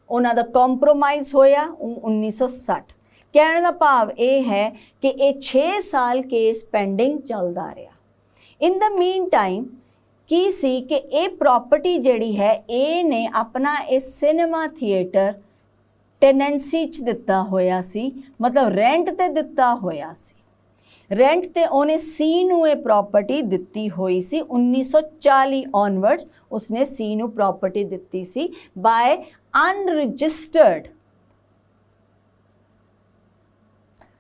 ਉਹਨਾਂ ਦਾ ਕੰਪਰੋਮਾਈਜ਼ ਹੋਇਆ 1960। ਕਹਿਣ ਦਾ ਭਾਵ ਇਹ ਹੈ ਕਿ ਇਹ 6 ਸਾਲ ਕੇਸ ਪੈਂਡਿੰਗ ਚੱਲਦਾ ਰਿਹਾ। ਇਨ ਦ ਮੀਨ ਟਾਈਮ ਕੀ ਸੀ ਕਿ ਇਹ ਪ੍ਰਾਪਰਟੀ ਜਿਹੜੀ ਹੈ ਇਹ ਨੇ ਆਪਣਾ ਇਹ ਸਿਨੇਮਾ ਥੀਏਟਰ ਟੈਨੈਂਸੀ 'ਚ ਦਿੱਤਾ ਹੋਇਆ ਸੀ, ਮਤਲਬ ਰੈਂਟ ਤੇ ਦਿੱਤਾ ਹੋਇਆ ਸੀ। ਰੈਂਟ ਤੇ ਉਹਨੇ ਸੀ ਨੂੰ ਇਹ ਪ੍ਰਾਪਰਟੀ ਦਿੱਤੀ ਹੋਈ ਸੀ 1940 ਔਨਵਰਡਸ ਉਸਨੇ ਸੀ ਨੂੰ ਪ੍ਰਾਪਰਟੀ ਦਿੱਤੀ ਸੀ ਬਾय ਅਨਰਜਿਸਟਰਡ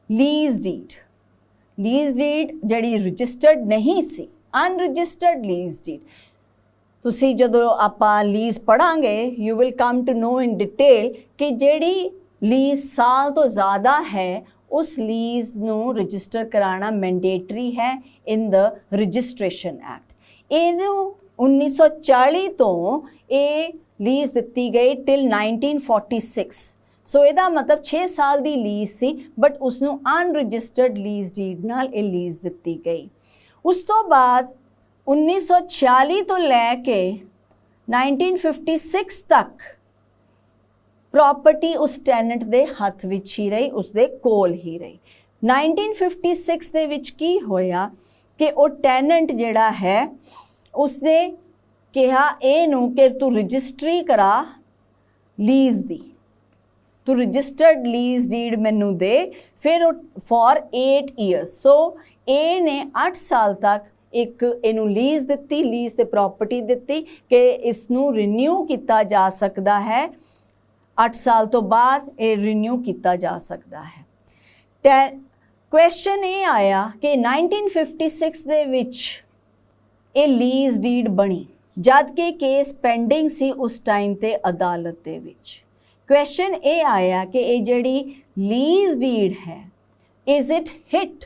ਲੀਜ਼ ਡੀਡ ਜਿਹੜੀ ਰਜਿਸਟਰਡ ਨਹੀਂ ਸੀ, ਅਨਰਜਿਸਟਰਡ ਲੀਜ਼ ਡੀਡ। ਤੁਸੀਂ ਜਦੋਂ ਆਪਾਂ ਲੀਜ਼ ਪੜਾਂਗੇ you will come to know in detail ਕਿ ਜਿਹੜੀ ਲੀਜ਼ ਸਾਲ ਤੋਂ ਜ਼ਿਆਦਾ ਹੈ उस लीज ਨੂੰ ਰਜਿਸਟਰ ਕਰਾਣਾ ਮੈਂਡੇਟਰੀ ਹੈ ਇਨ ਦ ਰਜਿਸਟ੍ਰੇਸ਼ਨ ਐਕਟ। ਇਹਨੂੰ 1940 ਤੋਂ ਇਹ ਲੀਜ਼ ਦਿੱਤੀ ਗਈ ਟਿਲ 1946। ਸੋ ਇਹਦਾ ਮਤਲਬ 6 ਸਾਲ ਦੀ ਲੀਜ਼ ਸੀ, ਬਟ ਉਸਨੂੰ ਅਨਰਜਿਸਟਰਡ ਲੀਜ਼ ਡੀਡ ਨਾਲ ਇਹ ਲੀਜ਼ ਦਿੱਤੀ ਗਈ। ਉਸ ਤੋਂ ਬਾਅਦ 1946 ਤੋਂ ਲੈ ਕੇ 1956 ਤੱਕ ਪ੍ਰੋਪਰਟੀ ਉਸ ਟੈਨੈਂਟ ਦੇ ਹੱਥ ਵਿੱਚ ਹੀ ਰਹੀ, ਉਸਦੇ ਕੋਲ ਹੀ ਰਹੀ। 1956 ਦੇ ਵਿੱਚ ਕੀ ਹੋਇਆ ਕਿ ਉਹ ਟੈਨੈਂਟ ਜਿਹੜਾ ਹੈ ਉਸਨੇ ਕਿਹਾ ਇਹਨੂੰ ਕਿ ਤੂੰ ਰਜਿਸਟਰੀ ਕਰਾ ਲੀਜ਼ ਦੀ, ਤੂੰ ਰਜਿਸਟਰਡ ਲੀਜ਼ ਡੀਡ ਮੈਨੂੰ ਦੇ। ਫਿਰ ਉਹ ਫॉर 8 ਈਅਰਸ, ਸੋ ਇਹ ਨੇ 8 ਸਾਲ ਤੱਕ ਇੱਕ ਇਹਨੂੰ ਲੀਜ਼ ਦਿੱਤੀ, ਲੀਜ਼ ਤੇ ਪ੍ਰੋਪਰਟੀ ਦਿੱਤੀ ਕਿ ਇਸ ਨੂੰ ਰੀਨਿਊ ਕੀਤਾ ਜਾ ਸਕਦਾ ਹੈ। 8 ਸਾਲ ਤੋਂ ਬਾਅਦ ਇਹ ਰੀਨਿਊ ਕੀਤਾ ਜਾ ਸਕਦਾ ਹੈ। ਕੁਐਸਚਨ ਇਹ ਆਇਆ ਕਿ 1956 ਦੇ ਵਿੱਚ ਇਹ ਲੀਜ਼ ਡੀਡ ਬਣੀ ਜਦ ਕਿ ਕੇਸ ਪੈਂਡਿੰਗ ਸੀ ਉਸ ਟਾਈਮ ਤੇ ਅਦਾਲਤ ਦੇ ਵਿੱਚ। ਕੁਐਸਚਨ ਇਹ ਆਇਆ ਕਿ ਇਹ ਜਿਹੜੀ ਲੀਜ਼ ਡੀਡ ਹੈ is it hit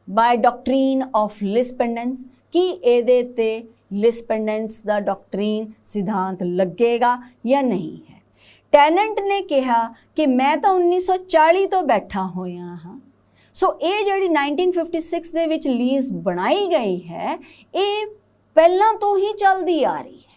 by doctrine of lis pendens, ਕੀ ਇਹਦੇ ਤੇ ਲਿਸਪੈਂਡੈਂਸ ਦਾ ਡਾਕਟਰੀਨ ਸਿਧਾਂਤ ਲੱਗੇਗਾ ਜਾਂ ਨਹੀਂ ਹੈ। ਟੈਨੈਂਟ ਨੇ ਕਿਹਾ ਕਿ ਮੈਂ ਤਾਂ 1940 ਤੋਂ ਬੈਠਾ ਹੋਇਆ ਹਾਂ, ਸੋ ਇਹ ਜਿਹੜੀ 1956 ਦੇ ਵਿੱਚ ਲੀਜ਼ ਬਣਾਈ ਗਈ ਹੈ ਇਹ ਪਹਿਲਾਂ ਤੋਂ ਹੀ ਚੱਲਦੀ ਆ ਰਹੀ ਹੈ।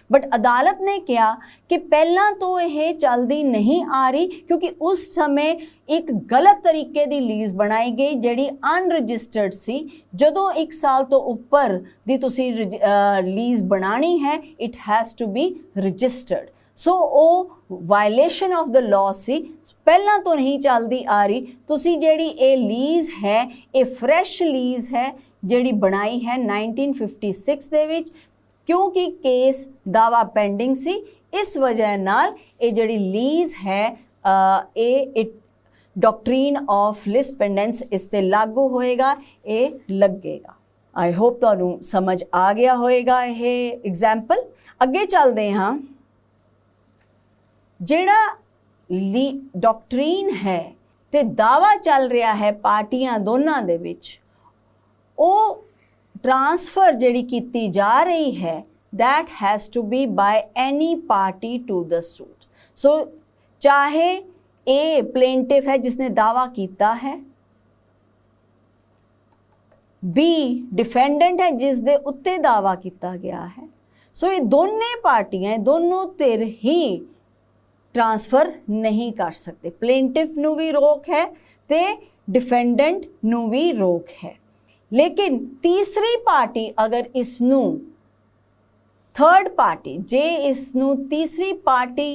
ਬਟ ਅਦਾਲਤ ਨੇ ਕਿਹਾ ਕਿ ਪਹਿਲਾਂ ਤੋਂ ਇਹ ਚੱਲਦੀ ਨਹੀਂ ਆ ਰਹੀ ਕਿਉਂਕਿ ਉਸ ਸਮੇਂ ਇੱਕ ਗਲਤ ਤਰੀਕੇ ਦੀ ਲੀਜ਼ ਬਣਾਈ ਗਈ ਜਿਹੜੀ ਅਨਰਜਿਸਟਰਡ ਸੀ। ਜਦੋਂ 1 ਸਾਲ ਤੋਂ ਉੱਪਰ ਦੀ ਤੁਸੀਂ ਲੀਜ਼ ਬਣਾਣੀ ਹੈ it has to be registered. So ਉਹ ਵਾਇਲੇਸ਼ਨ ਆਫ ਦ ਲਾਅ ਸੀ, ਪਹਿਲਾਂ ਤੋਂ ਨਹੀਂ ਚੱਲਦੀ ਆ ਰਹੀ। ਤੁਸੀਂ ਜਿਹੜੀ ਇਹ ਲੀਜ਼ ਹੈ ਇਹ ਫਰੈਸ਼ ਲੀਜ਼ ਹੈ ਜਿਹੜੀ ਬਣਾਈ ਹੈ 1956 ਦੇ ਵਿੱਚ, ਕਿਉਂਕਿ ਕੇਸ ਦਾਵਾ ਪੈਂਡਿੰਗ ਸੀ। ਇਸ ਵਜ੍ਹਾ ਨਾਲ ਇਹ ਜਿਹੜੀ ਲੀਜ਼ ਹੈ ਇਹ ਡਾਕਟਰੀਨ ਆਫ ਲਿਸਪੈਂਡੈਂਸ ਇਸ ਤੇ ਲਾਗੂ ਹੋਏਗਾ, ਇਹ ਲੱਗੇਗਾ। ਆਈ ਹੋਪ ਤੁਹਾਨੂੰ ਸਮਝ ਆ ਗਿਆ ਹੋਏਗਾ ਇਹ ਐਗਜ਼ਾਮਪਲ। ਅੱਗੇ ਚੱਲਦੇ ਹਾਂ। ਜਿਹੜਾ ਡਾਕਟਰੀਨ ਹੈ ਤੇ ਦਾਵਾ ਚੱਲ ਰਿਹਾ ਹੈ ਪਾਰਟੀਆਂ ਦੋਨਾਂ ਦੇ ਵਿੱਚ, ਉਹ ट्रांसफर ਜਿਹੜੀ ਕੀਤੀ ਜਾ ਰਹੀ ਹੈ that has to be by any party to the suit। सो चाहे ए प्लेंटिफ है जिसने दावा किया है, बी डिफेंडेंट है जिस दे उत्ते दावा किया गया है। सो ये दोनों पार्टियां दोनों धिर ही ट्रांसफर नहीं कर सकते। प्लेंटिफ नू भी रोक है ते डिफेंडेंट नू भी रोक है। लेकिन तीसरी पार्टी अगर इसनू थर्ड पार्टी जे इसनू तीसरी पार्टी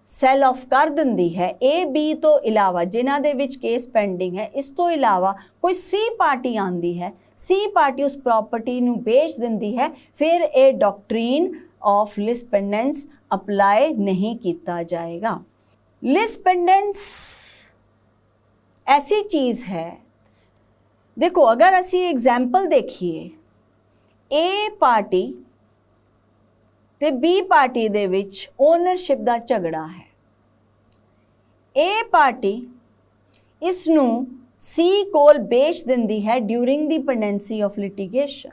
सैल ऑफ कर दिंदी है, ए बी तो इलावा जिन्हां दे विच केस पेंडिंग है, इस तो इलावा कोई सी पार्टी आंदी है, सी पार्टी उस प्रॉपर्टी नू बेच दिंदी है, फिर ए डॉक्ट्रीन ऑफ लिस्पेंडेंस अप्लाई नहीं किया जाएगा। लिस्पेंडेंस ऐसी चीज़ है, देखो अगर असी एग्जाम्पल देखिए, ए पार्टी ਤੇ ਬੀ ਪਾਰਟੀ ਦੇ ਵਿੱਚ ਓਨਰਸ਼ਿਪ ਦਾ ਝਗੜਾ ਹੈ। ਏ ਪਾਰਟੀ ਇਸ ਨੂੰ ਸੀ ਕੋਲ ਵੇਚ ਦਿੰਦੀ ਹੈ during the pendency of litigation.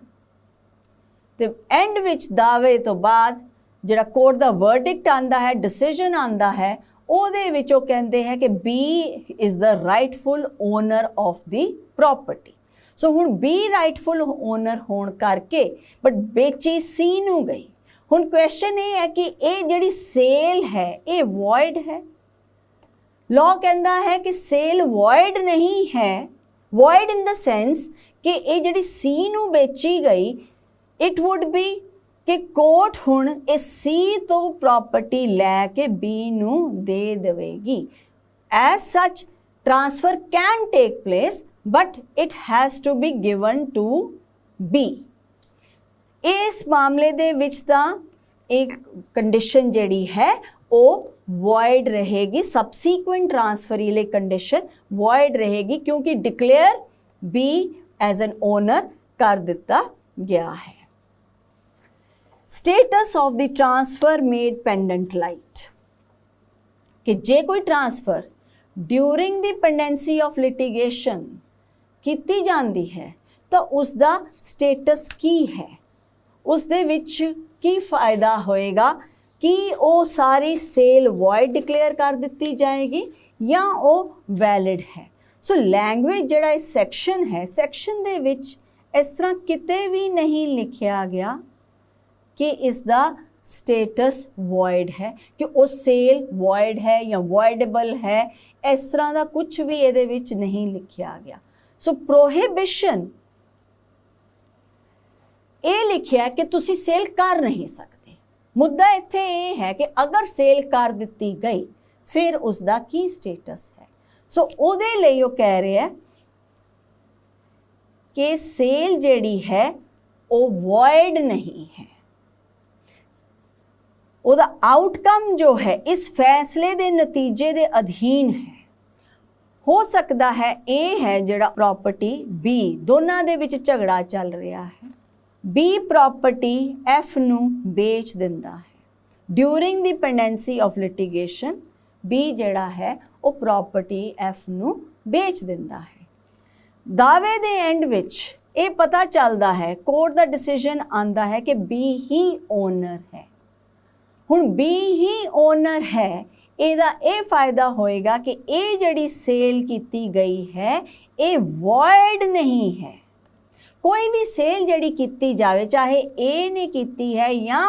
ਤੇ ਐਂਡ ਵਿੱਚ ਦਾਅਵੇ ਤੋਂ ਬਾਅਦ ਜਿਹੜਾ ਕੋਰਟ ਦਾ ਵਰਡਿਕਟ ਆਂਦਾ ਹੈ, ਡਿਸੀਜਨ ਆਂਦਾ ਹੈ, ਉਹਦੇ ਵਿੱਚ ਉਹ ਕਹਿੰਦੇ ਹੈ ਕਿ B is the rightful owner of the property. So ਹੁਣ ਬੀ ਰਾਈਟਫੁਲ ਓਨਰ ਹੋਣ ਕਰਕੇ ਬਟ ਵੇਚੀ ਸੀ ਨੂੰ ਗਈ। ਹੁਣ ਕੁਐਸਚਨ ਇਹ ਹੈ ਕਿ ਇਹ ਜਿਹੜੀ ਸੇਲ ਹੈ ਇਹ ਵॉइड ਹੈ। ਲਾਅ ਕਹਿੰਦਾ ਹੈ ਕਿ ਸੇਲ ਵॉइड ਨਹੀਂ ਹੈ, ਵॉइड ਇਨ ਦ ਸੈਂਸ ਕਿ ਇਹ ਜਿਹੜੀ ਸੀ ਨੂੰ ਵੇਚੀ ਗਈ, ਇਟ ਵੁੱਡ ਬੀ ਕਿ ਕੋਰਟ ਹੁਣ ਇਹ ਸੀ ਤੋਂ ਪ੍ਰੋਪਰਟੀ ਲੈ ਕੇ ਬੀ ਨੂੰ ਦੇ ਦੇਵੇਗੀ। As such transfer can take place but it has to be given to B. ਇਸ ਮਾਮਲੇ ਦੇ ਵਿੱਚ ਤਾਂ ਇੱਕ ਕੰਡੀਸ਼ਨ ਜਿਹੜੀ ਹੈ ਉਹ void रहेगी, subsequent ट्रांसफर लिए कंडीशन void रहेगी क्योंकि declare B as an owner कर दिता गया है। Status of the transfer made pendente lite कि जे कोई transfer during the pendency of litigation की जाती है तो उसका स्टेटस की है, उसदे विच की फायदा होएगा कि वो सारी सेल वॉइड डिक्लेयर कर दी जाएगी या वो वैलिड है। सो लैंग्वेज जड़ा इस सैक्शन है, सैक्शन दे विच इस तरह किते भी नहीं लिखा गया कि इसका स्टेटस वॉइड है, कि वो सेल वॉइड है या वॉइडेबल है, इस तरह का कुछ भी ये विच नहीं लिखा गया। सो प्रोहिबिशन ये लिखा कि तुसी सेल कर नहीं सकते। मुद्दा इत्थे ये है कि अगर सेल कर दी गई फिर उसका की स्टेटस है। सो उहदे लई वो कह रहे हैं कि सेल जिहड़ी है वो वॉइड नहीं है, उहदा आउटकम जो है इस फैसले दे नतीजे दे अधीन है। हो सकता है ये है जिहड़ा प्रॉपर्टी बी, दोनों दे विच झगड़ा चल रहा है, बी प्रॉपर्टी एफ नू बेच दिंदा है during the pendency of litigation. B जिहड़ा है वो प्रॉपर्टी एफ नू बेच दिंदा है। दावे दे एंड विच ये पता चलता है, कोर्ट दा डिसीजन आंदा है कि बी ही ओनर है। हुण बी ही ओनर है, ਇਹਦਾ ਇਹ फायदा होएगा कि ये जिहड़ी सेल की गई है ये वॉइड नहीं है। कोई भी सेल जिहड़ी की जाए, चाहे ए ने की है या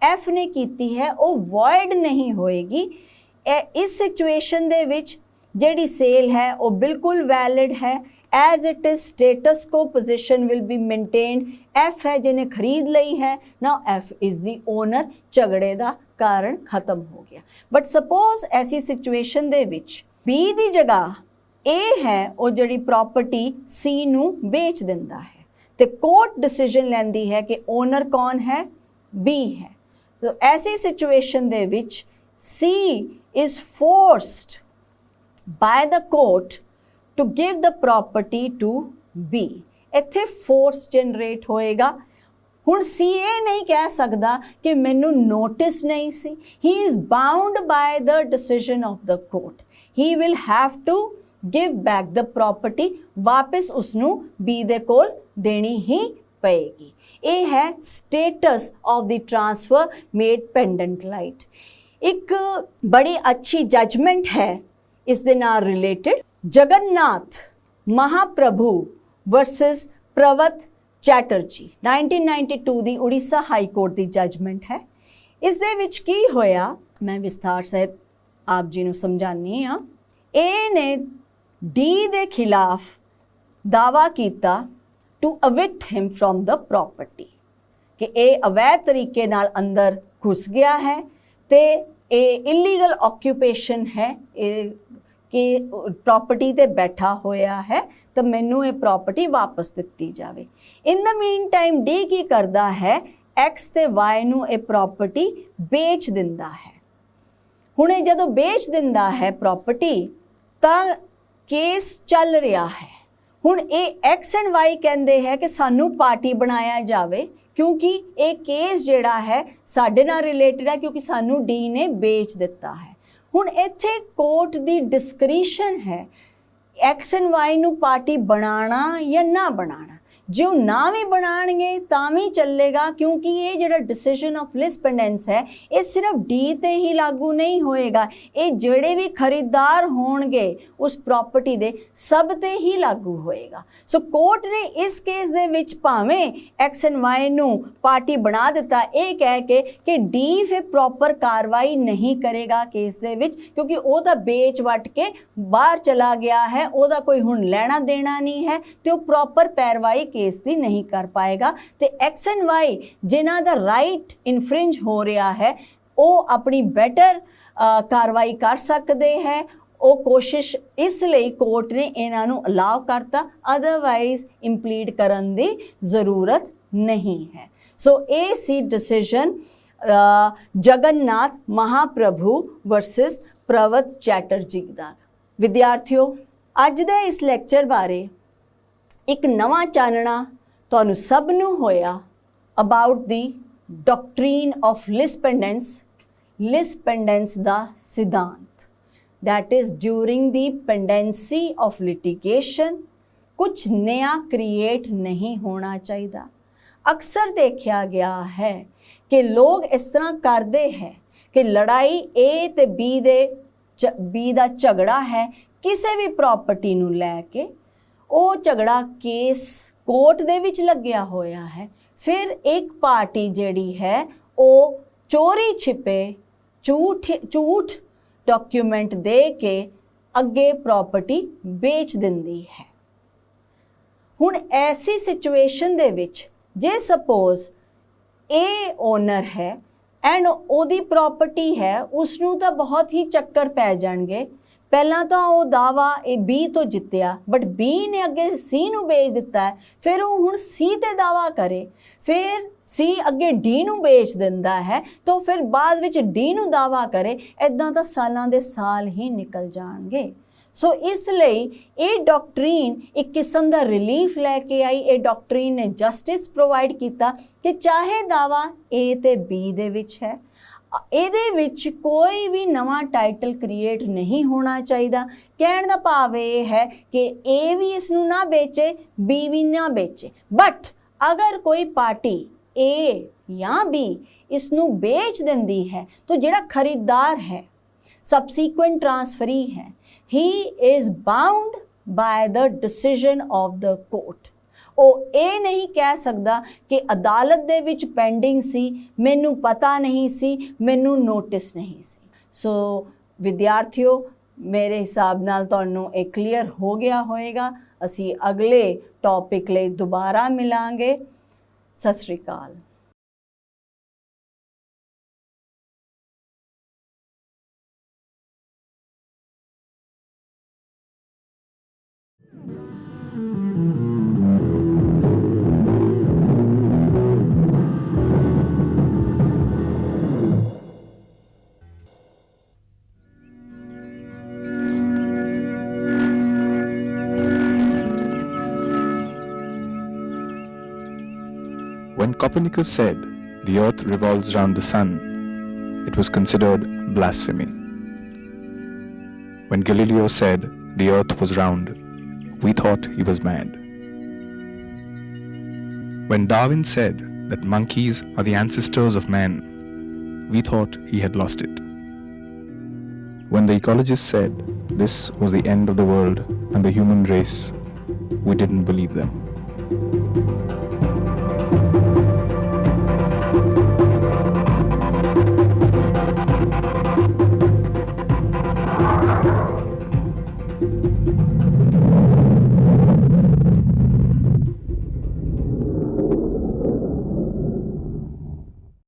एफ ने की है, वो वॉइड नहीं होएगी। इस सिचुएशन दे विच जिहड़ी सेल है वो बिल्कुल वैलिड है, एज इट इज स्टेटस को position will be maintained. F है जिन्हें खरीद ली है, ना एफ इज द ओनर, झगड़े का कारण खत्म हो गया। बट सपोज ऐसी सिचुएशन दे विच बी दी जगह ए है वो जिहड़ी प्रॉपर्टी सी नू बेच दिंदा है, तो कोर्ट डिसीजन लैंदी है कि ओनर कौन है, बी है। तो ऐसी सिचुएशन दे विच C is forced by the court to give the property to B. इत्थे फोर्स जनरेट होएगा। हुण सी ए नहीं कह सकदा कि मैनू नोटिस नहीं सी। He is bound by the decision of the court. He will have to give back the property, वापस उसनू बी दे कोल देनी ही पएगी। ये है status of the transfer made pendente light. एक बड़ी अच्छी जजमेंट है इस दे नाल रिलेटेड, जगन्नाथ महाप्रभु वर्सेस प्रवत चैटर्जी 1992 दी उड़ीसा हाई कोर्ट की जजमेंट है। इस दे विच की होया मैं विस्तार सहित आप जी नूं समझानी हाँ। ए ने डी दे खिलाफ दावा किया to evict him from the property, कि ए अवैध तरीके नाल अंदर घुस गया है, ते ए इलीगल ऑक्यूपेशन है, कि प्रॉपर्टी ते बैठा होया है, तो मैनू ये प्रॉपर्टी वापस दिती जाए। इन द मीन टाइम डी की करता है, एक्स ते वाई नू ये प्रॉपर्टी बेच दिंदा है। हुण जदों बेच दिंदा है प्रॉपर्टी, तां केस चल रहा है। ਹੁਣ ਇਹ ਐਕਸ ਐਂਡ ਵਾਈ ਕਹਿੰਦੇ ਹੈ ਕਿ ਸਾਨੂੰ ਪਾਰਟੀ ਬਣਾਇਆ ਜਾਵੇ ਕਿਉਂਕਿ ਇਹ ਕੇਸ ਜਿਹੜਾ ਹੈ ਸਾਡੇ ਨਾਲ ਰਿਲੇਟਡ ਹੈ ਕਿਉਂਕਿ ਸਾਨੂੰ ਡੀ ਨੇ ਵੇਚ ਦਿੱਤਾ ਹੈ। ਹੁਣ ਇੱਥੇ ਕੋਰਟ ਦੀ ਡਿਸਕ੍ਰਿਸ਼ਨ ਹੈ ਐਕਸ ਐਂਡ ਵਾਈ ਨੂੰ ਪਾਰਟੀ ਬਣਾਉਣਾ ਜਾਂ ਨਾ ਬਣਾਉਣਾ। ਜੇ ਉਹ ਨਾ ਵੀ ਬਣਾਉਣਗੇ ਤਾਂ ਵੀ ਚੱਲੇਗਾ ਕਿਉਂਕਿ ਇਹ ਜਿਹੜਾ ਡਿਸੀਜਨ ਆਫ ਲਿਸ ਪੈਂਡੈਂਸ ਹੈ ਇਹ ਸਿਰਫ ਡੀ ਤੇ ਹੀ ਲਾਗੂ ਨਹੀਂ ਹੋਏਗਾ, ਇਹ ਜਿਹੜੇ ਵੀ ਖਰੀਦਦਾਰ ਹੋਣਗੇ ਉਸ ਪ੍ਰਾਪਰਟੀ ਦੇ ਸਭ ਤੇ ਹੀ ਲਾਗੂ ਹੋਏਗਾ। ਸੋ ਕੋਰਟ ਨੇ ਇਸ ਕੇਸ ਦੇ ਵਿੱਚ ਭਾਵੇਂ ਐਕਸ ਐਂਡ ਵਾਈ ਨੂੰ ਪਾਰਟੀ ਬਣਾ ਦਿੱਤਾ ਇਹ ਕਹਿ ਕੇ ਕਿ ਡੀ ਫਿਰ ਪ੍ਰੋਪਰ ਕਾਰਵਾਈ ਨਹੀਂ ਕਰੇਗਾ ਕੇਸ ਦੇ ਵਿੱਚ ਕਿਉਂਕਿ ਉਹ ਤਾਂ ਵੇਚ ਵੱਟ ਕੇ ਬਾਹਰ ਚਲਾ ਗਿਆ ਹੈ, ਉਹਦਾ ਕੋਈ ਹੁਣ ਲੈਣਾ ਦੇਣਾ ਨਹੀਂ ਹੈ ਤੇ ਉਹ ਪ੍ਰੋਪਰ ਪੈਰਵਾਈ ਕੇਸ ਦੀ ਨਹੀਂ ਕਰ ਪਾਏਗਾ ਤੇ ਐਕਸ ਐਂਡ ਵਾਈ ਜਿਨ੍ਹਾਂ ਦਾ ਰਾਈਟ ਇਨਫ੍ਰਿੰਜ ਹੋ ਰਿਹਾ ਹੈ ਉਹ ਆਪਣੀ ਬੈਟਰ ਕਾਰਵਾਈ ਕਰ ਸਕਦੇ ਹੈ। ਉਹ ਕੋਸ਼ਿਸ਼ ਇਸ ਲਈ ਕੋਰਟ ਨੇ ਇਹਨਾਂ ਨੂੰ ਅਲਾਉ ਕਰਤਾ, ਅਦਰਵਾਈਜ਼ ਇੰਪਲੀਡ ਕਰਨ ਦੀ ਜ਼ਰੂਰਤ ਨਹੀਂ ਹੈ। ਸੋ ਇਹ ਸੀ ਡਿਸੀਜਨ ਜਗਨਨਾਥ ਮਹਾਪ੍ਰਭੂ ਵਰਸਸ ਪ੍ਰਵਤ ਚੈਟਰਜੀ ਦਾ। ਵਿਦਿਆਰਥੀਓ, ਅੱਜ ਦੇ ਇਸ ਲੈਕਚਰ ਬਾਰੇ ਇੱਕ ਨਵਾਂ ਚਾਨਣਾ ਤੁਹਾਨੂੰ ਸਭ ਨੂੰ ਹੋਇਆ ਅਬਾਊਟ ਦੀ ਡਾਕਟਰੀਨ ਆਫ ਲਿਸ ਪੈਂਡੈਂਸ ਦਾ ਸਿਧਾਂਤ। that is during the pendency of litigation ਕੁਝ ਨया ਕ੍ਰੀਏਟ ਨਹੀਂ ਹੋਣਾ ਚਾਹੀਦਾ। ਅਕਸਰ ਦੇਖਿਆ ਗਿਆ ਹੈ ਕਿ ਲੋਕ ਇਸ ਤਰ੍ਹਾਂ ਕਰਦੇ ਹੈ ਕਿ ਲੜਾਈ A ਤੇ B ਦਾ ਝਗੜਾ ਹੈ ਕਿਸੇ ਵੀ ਪ੍ਰਾਪਰਟੀ ਨੂੰ ਲੈ ਕੇ, ਉਹ ਝਗੜਾ ਕੇਸ ਕੋਰਟ ਦੇ ਵਿੱਚ ਲੱਗਿਆ ਹੋਇਆ ਹੈ। ਫਿਰ ਇੱਕ ਪਾਰਟੀ ਜਿਹੜੀ ਹੈ ਉਹ ਚੋਰੀ ਛਿਪੇ ਝੂਠ ਡਾਕੂਮੈਂਟ ਦੇ ਕੇ ਅੱਗੇ ਪ੍ਰਾਪਰਟੀ ਵੇਚ ਦਿੰਦੀ ਹੈ। ਹੁਣ ਐਸੀ ਸਿਚੁਏਸ਼ਨ ਦੇ ਵਿੱਚ ਜੇ ਸਪੋਜ਼ ਇਹ ਓਨਰ ਹੈ ਐਂਡ ਉਹਦੀ ਪ੍ਰਾਪਰਟੀ ਹੈ, ਉਸ ਨੂੰ ਤਾਂ ਬਹੁਤ ਹੀ ਚੱਕਰ ਪੈ ਜਾਣਗੇ। ਪਹਿਲਾਂ ਤਾਂ ਉਹ ਦਾਵਾ ਇਹ B ਤੋਂ ਜਿੱਤਿਆ ਬਟ B ਨੇ ਅੱਗੇ C ਨੂੰ ਵੇਚ ਦਿੱਤਾ ਹੈ, ਫਿਰ ਉਹ ਹੁਣ C ਤੇ ਦਾਵਾ ਕਰੇ, ਫਿਰ C ਅੱਗੇ D ਨੂੰ ਵੇਚ ਦਿੰਦਾ ਹੈ ਤਾਂ ਫਿਰ ਬਾਅਦ ਵਿੱਚ D ਨੂੰ ਦਾਵਾ ਕਰੇ, ਇੱਦਾਂ ਤਾਂ ਸਾਲਾਂ ਦੇ ਸਾਲ ਹੀ ਨਿਕਲ ਜਾਣਗੇ। ਸੋ ਇਸ ਲਈ ਇਹ ਡਾਕਟਰੀਨ ਇੱਕ ਕਿਸਮ ਦਾ ਰਿਲੀਫ ਲੈ ਕੇ ਆਈ। ਇਹ ਡਾਕਟਰੀਨ ਨੇ ਜਸਟਿਸ ਪ੍ਰੋਵਾਈਡ ਕੀਤਾ ਕਿ ਚਾਹੇ ਦਾਵਾ A ਤੇ B ਦੇ ਵਿੱਚ ਹੈ, ਇਹਦੇ ਵਿੱਚ ਕੋਈ ਵੀ ਨਵਾਂ ਟਾਈਟਲ ਕ੍ਰੀਏਟ ਨਹੀਂ ਹੋਣਾ ਚਾਹੀਦਾ। ਕਹਿਣ ਦਾ ਭਾਵ ਇਹ ਹੈ ਕਿ A ਵੀ ਇਸ ਨੂੰ ਨਾ ਵੇਚੇ, B ਵੀ ਨਾ ਵੇਚੇ, ਬਟ ਅਗਰ ਕੋਈ ਪਾਰਟੀ A ਜਾਂ B ਇਸ ਨੂੰ ਵੇਚ ਦਿੰਦੀ ਹੈ ਤਾਂ ਜਿਹੜਾ ਖਰੀਦਦਾਰ ਹੈ, ਸਬਸੀਕੁਐਂਟ ਟ੍ਰਾਂਸਫਰੀ ਹੈ, he is bound by the decision of the court। ਉਹ ਇਹ ਨਹੀਂ ਕਹਿ ਸਕਦਾ ਕਿ ਅਦਾਲਤ ਦੇ ਵਿੱਚ ਪੈਂਡਿੰਗ ਸੀ, ਮੈਨੂੰ ਪਤਾ ਨਹੀਂ ਸੀ, ਮੈਨੂੰ ਨੋਟਿਸ ਨਹੀਂ ਸੀ। ਸੋ ਵਿਦਿਆਰਥੀਓ, ਮੇਰੇ ਹਿਸਾਬ ਨਾਲ ਤੁਹਾਨੂੰ ਇਹ ਕਲੀਅਰ ਹੋ ਗਿਆ ਹੋਵੇਗਾ। ਅਸੀਂ ਅਗਲੇ ਟੌਪਿਕ ਲਈ ਦੁਬਾਰਾ ਮਿਲਾਂਗੇ। ਸਤਿ ਸ਼੍ਰੀ ਅਕਾਲ। When Copernicus said the earth revolves round the sun, it was considered blasphemy. When Galileo said the earth was round, we thought he was mad. When Darwin said that monkeys are the ancestors of man, we thought he had lost it. When the ecologists said this was the end of the world and the human race, we didn't believe them.